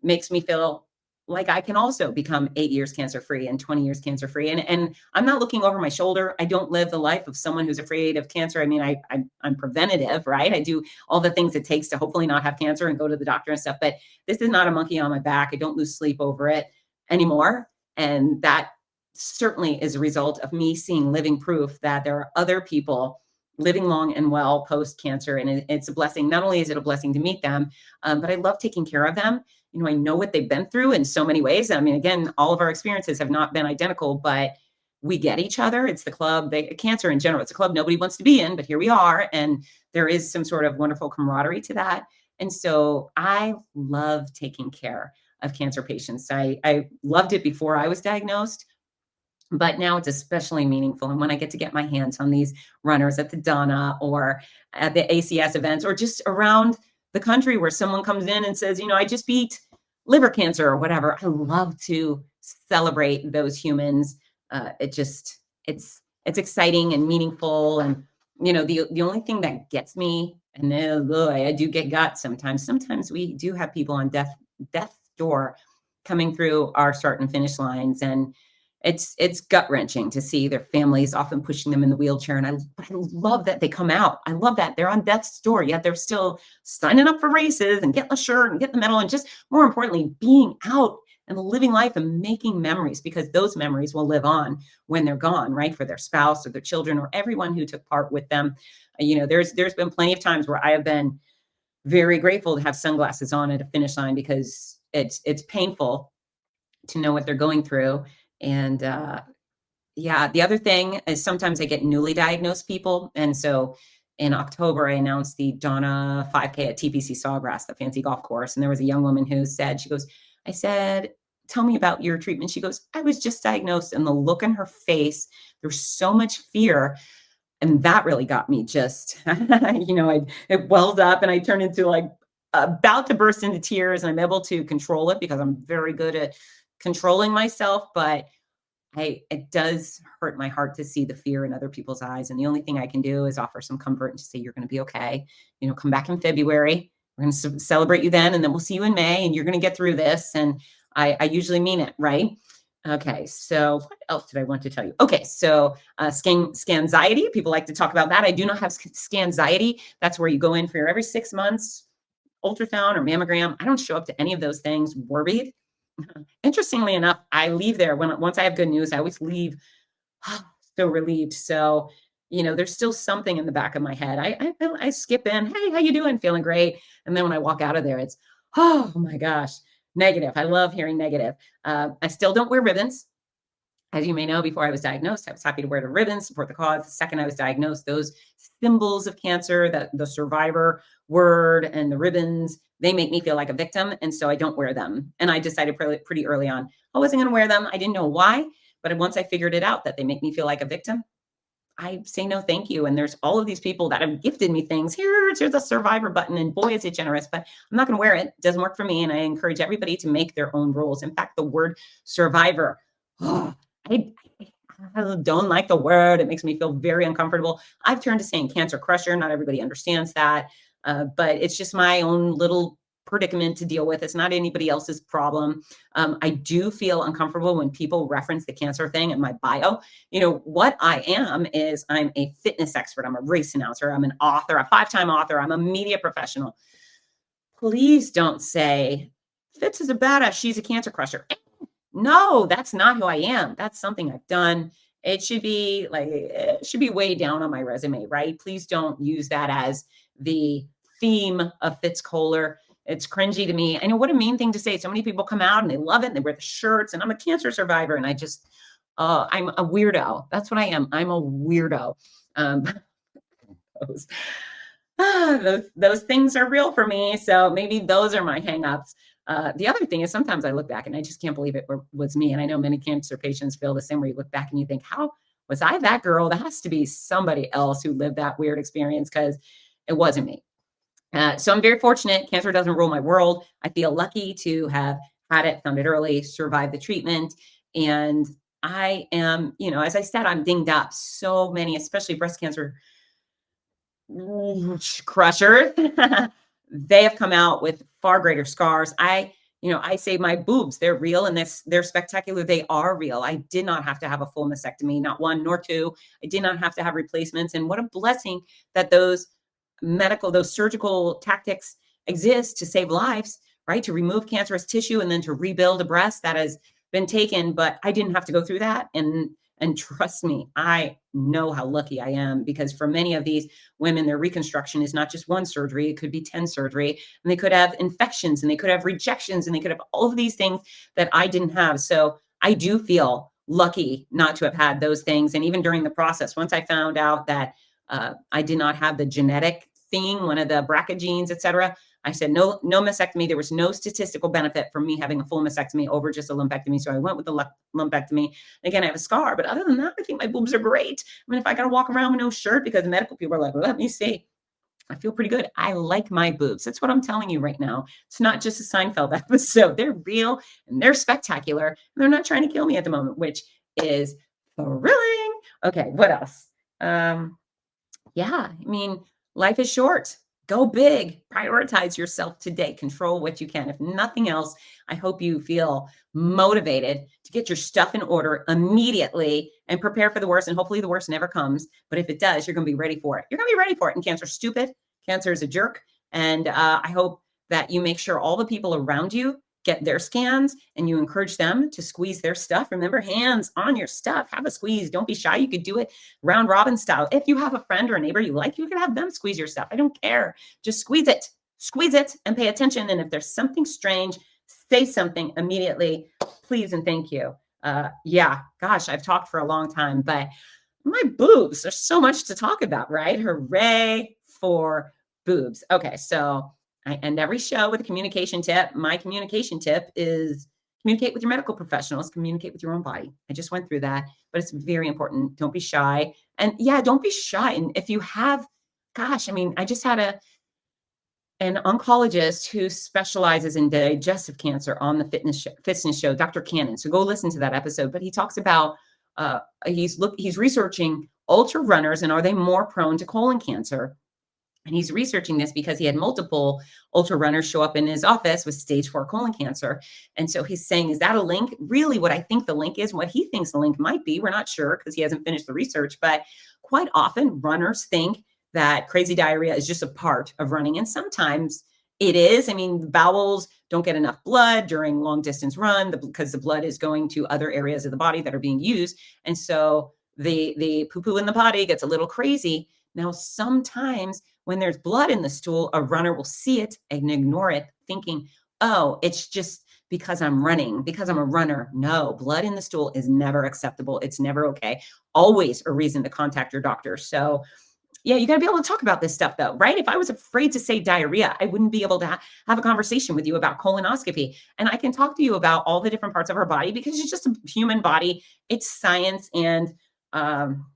makes me feel like I can also become 8 years cancer-free and 20 years cancer-free. And I'm not looking over my shoulder. I don't live the life of someone who's afraid of cancer. I mean, I'm preventative, right? I do all the things it takes to hopefully not have cancer and go to the doctor and stuff. But this is not a monkey on my back. I don't lose sleep over it anymore. And that certainly is a result of me seeing living proof that there are other people living long and well post-cancer. And it's a blessing. Not only is it a blessing to meet them, but I love taking care of them. I know what they've been through in so many ways. I mean, again, all of our experiences have not been identical, but we get each other. It's the club, cancer in general, it's a club nobody wants to be in, but here we are. And there is some sort of wonderful camaraderie to that. And so I love taking care of cancer patients. I loved it before I was diagnosed, but now it's especially meaningful. And when I get to get my hands on these runners at the Donna or at the ACS events or just around the country where someone comes in and says, I just beat liver cancer or whatever, I love to celebrate those humans. It's exciting and meaningful. And, the only thing that gets me, and I do get guts sometimes we do have people on death's door coming through our start and finish lines, and it's gut wrenching to see their families often pushing them in the wheelchair. And I love that they come out. I love that they're on death's door, yet they're still signing up for races and getting the shirt and getting the medal, and just more importantly, being out and living life and making memories, because those memories will live on when they're gone, right? For their spouse or their children or everyone who took part with them. There's been plenty of times where I have been very grateful to have sunglasses on at a finish line, because it's painful to know what they're going through. And yeah, the other thing is sometimes I get newly diagnosed people. And so in October, I announced the Donna 5K at TPC Sawgrass, the fancy golf course. And there was a young woman who said, she goes, I said, tell me about your treatment. She goes, I was just diagnosed. And the look in her face, there's so much fear. And that really got me just, it welled up and I turned into like about to burst into tears, and I'm able to control it because I'm very good at controlling myself. But hey, it does hurt my heart to see the fear in other people's eyes. And the only thing I can do is offer some comfort and just say, you're going to be okay. Come back in February. We're going to celebrate you then. And then we'll see you in May, and you're going to get through this. And I usually mean it, right? Okay, so what else did I want to tell you? Okay, so scanxiety, people like to talk about that. I do not have scanxiety. That's where you go in for your every 6 months ultrasound or mammogram. I don't show up to any of those things worried. Interestingly enough, I leave there once I have good news. I always leave so relieved. So, there's still something in the back of my head. I skip in, hey, how you doing? Feeling great. And then when I walk out of there, it's, oh my gosh, negative. I love hearing negative. I still don't wear ribbons. As you may know, before I was diagnosed, I was happy to wear the ribbon, support the cause. The second I was diagnosed, those symbols of cancer, that the survivor word and the ribbons, they make me feel like a victim. And so I don't wear them. And I decided pretty early on, I wasn't going to wear them. I didn't know why. But once I figured it out that they make me feel like a victim, I say no, thank you. And there's all of these people that have gifted me things. Here's a survivor button, and boy, is it generous, but I'm not going to wear it. It doesn't work for me. And I encourage everybody to make their own rules. In fact, the word survivor, I don't like the word. It makes me feel very uncomfortable. I've turned to saying cancer crusher. Not everybody understands that, but it's just my own little predicament to deal with. It's not anybody else's problem. I do feel uncomfortable when people reference the cancer thing in my bio. What I am is I'm a fitness expert. I'm a race announcer. I'm an author, a 5-time author. I'm a media professional. Please don't say Fitz is a badass. She's a cancer crusher. No, that's not who I am. That's something I've done. It should be way down on my resume, right? Please don't use that as the theme of Fitz Koehler. It's cringy to me. I know, what a mean thing to say. So many people come out and they love it and they wear the shirts, and I'm a cancer survivor. And I just, I'm a weirdo. That's what I am. I'm a weirdo. Those things are real for me. So maybe those are my hangups. The other thing is sometimes I look back and I just can't believe it was me. And I know many cancer patients feel the same way. You look back and you think, how was I that girl? That has to be somebody else who lived that weird experience, because it wasn't me. So I'm very fortunate. Cancer doesn't rule my world. I feel lucky to have had it, found it early, survived the treatment. And I am, as I said, I'm dinged up. So many, especially breast cancer crushers, they have come out with far greater scars. I say my boobs, they're real, and they're spectacular. They are real. I did not have to have a full mastectomy, not one nor two. I did not have to have replacements. And what a blessing that those surgical tactics exist to save lives, right? To remove cancerous tissue and then to rebuild a breast that has been taken. But I didn't have to go through that. And trust me, I know how lucky I am, because for many of these women, their reconstruction is not just one surgery. It could be 10 surgery, and they could have infections, and they could have rejections, and they could have all of these things that I didn't have. So I do feel lucky not to have had those things. And even during the process, once I found out that I did not have the genetic thing, one of the BRCA genes, et cetera, I said, no mastectomy. There was no statistical benefit for me having a full mastectomy over just a lumpectomy. So I went with the lumpectomy. Again, I have a scar, but other than that, I think my boobs are great. I mean, if I got to walk around with no shirt, because medical people are like, let me see, I feel pretty good. I like my boobs. That's what I'm telling you right now. It's not just a Seinfeld episode. They're real and they're spectacular. And they're not trying to kill me at the moment, which is thrilling. Okay, what else? Yeah, I mean, life is short. Go big, prioritize yourself today, control what you can. If nothing else, I hope you feel motivated to get your stuff in order immediately and prepare for the worst. And hopefully the worst never comes. But if it does, you're going to be ready for it. You're going to be ready for it. And cancer's stupid. Cancer is a jerk. And I hope that you make sure all the people around you get their scans and you encourage them to squeeze their stuff. Remember, hands on your stuff. Have a squeeze. Don't be shy. You could do it round robin style. If you have a friend or a neighbor you like, you can have them squeeze your stuff. I don't care. Just squeeze it and pay attention. And if there's something strange, say something immediately, please and thank you. Yeah, gosh, I've talked for a long time, but my boobs, there's so much to talk about, right? Hooray for boobs. Okay, so I end every show with a communication tip. My communication tip is communicate with your medical professionals, communicate with your own body. I just went through that, but it's very important. Don't be shy. And yeah, don't be shy. And if you have, gosh, I mean, I just had an oncologist who specializes in digestive cancer on the fitness show, Dr. Cannon. So go listen to that episode. But he talks about he's researching ultra runners and are they more prone to colon cancer? And he's researching this because he had multiple ultra runners show up in his office with stage 4 colon cancer. And so he's saying, is that a link? Really, what I think the link is, what he thinks the link might be, we're not sure because he hasn't finished the research, but quite often runners think that crazy diarrhea is just a part of running. And sometimes it is. I mean, the bowels don't get enough blood during long distance run because the blood is going to other areas of the body that are being used. And so the poo-poo in the body gets a little crazy. Now, sometimes when there's blood in the stool, a runner will see it and ignore it, thinking, oh, it's just because I'm running, because I'm a runner. No, blood in the stool is never acceptable. It's never okay. Always a reason to contact your doctor. So yeah, you got to be able to talk about this stuff though, right? If I was afraid to say diarrhea, I wouldn't be able to have a conversation with you about colonoscopy. And I can talk to you about all the different parts of our body because it's just a human body. It's science. And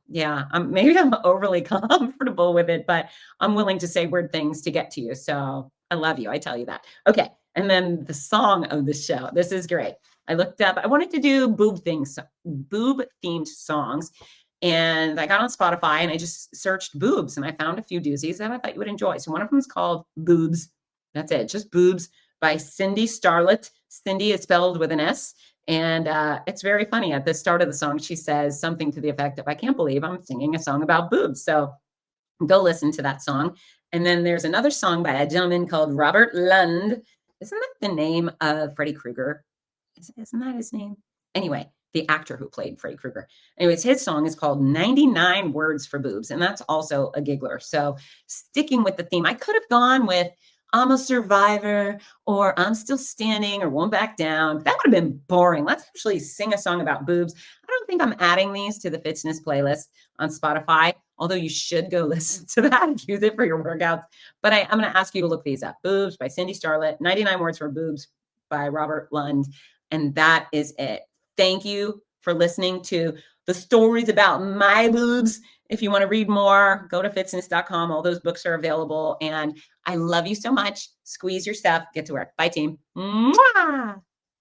yeah, maybe I'm overly comfortable with it, but I'm willing to say weird things to get to you. So I love you. I tell you that. Okay. And then the song of the show. This is great. I looked up, I wanted to do boob themed songs. And I got on Spotify and I just searched boobs and I found a few doozies that I thought you would enjoy. So one of them is called Boobs. That's it. Just Boobs by Cindy Starlet. Cindy is spelled with an S. And it's very funny. At the start of the song, she says something to the effect of, I can't believe I'm singing a song about boobs. So go listen to that song. And then there's another song by a gentleman called Robert Lund. Isn't that the name of Freddy Krueger? Isn't that his name? Anyway, the actor who played Freddy Krueger. Anyways, his song is called 99 Words for Boobs, and that's also a giggler. So sticking with the theme, I could have gone with I'm a survivor or I'm still standing or won't back down. That would have been boring. Let's actually sing a song about boobs. I don't think I'm adding these to the Fitzness playlist on Spotify, although you should go listen to that and use it for your workouts. But I'm going to ask you to look these up. Boobs by Cindy Starlet, 99 Words for Boobs by Robert Lund. And that is it. Thank you for listening to the stories about my boobs. If you want to read more, go to fitzness.com. All those books are available. And I love you so much. Squeeze your stuff. Get to work. Bye, team. Mwah!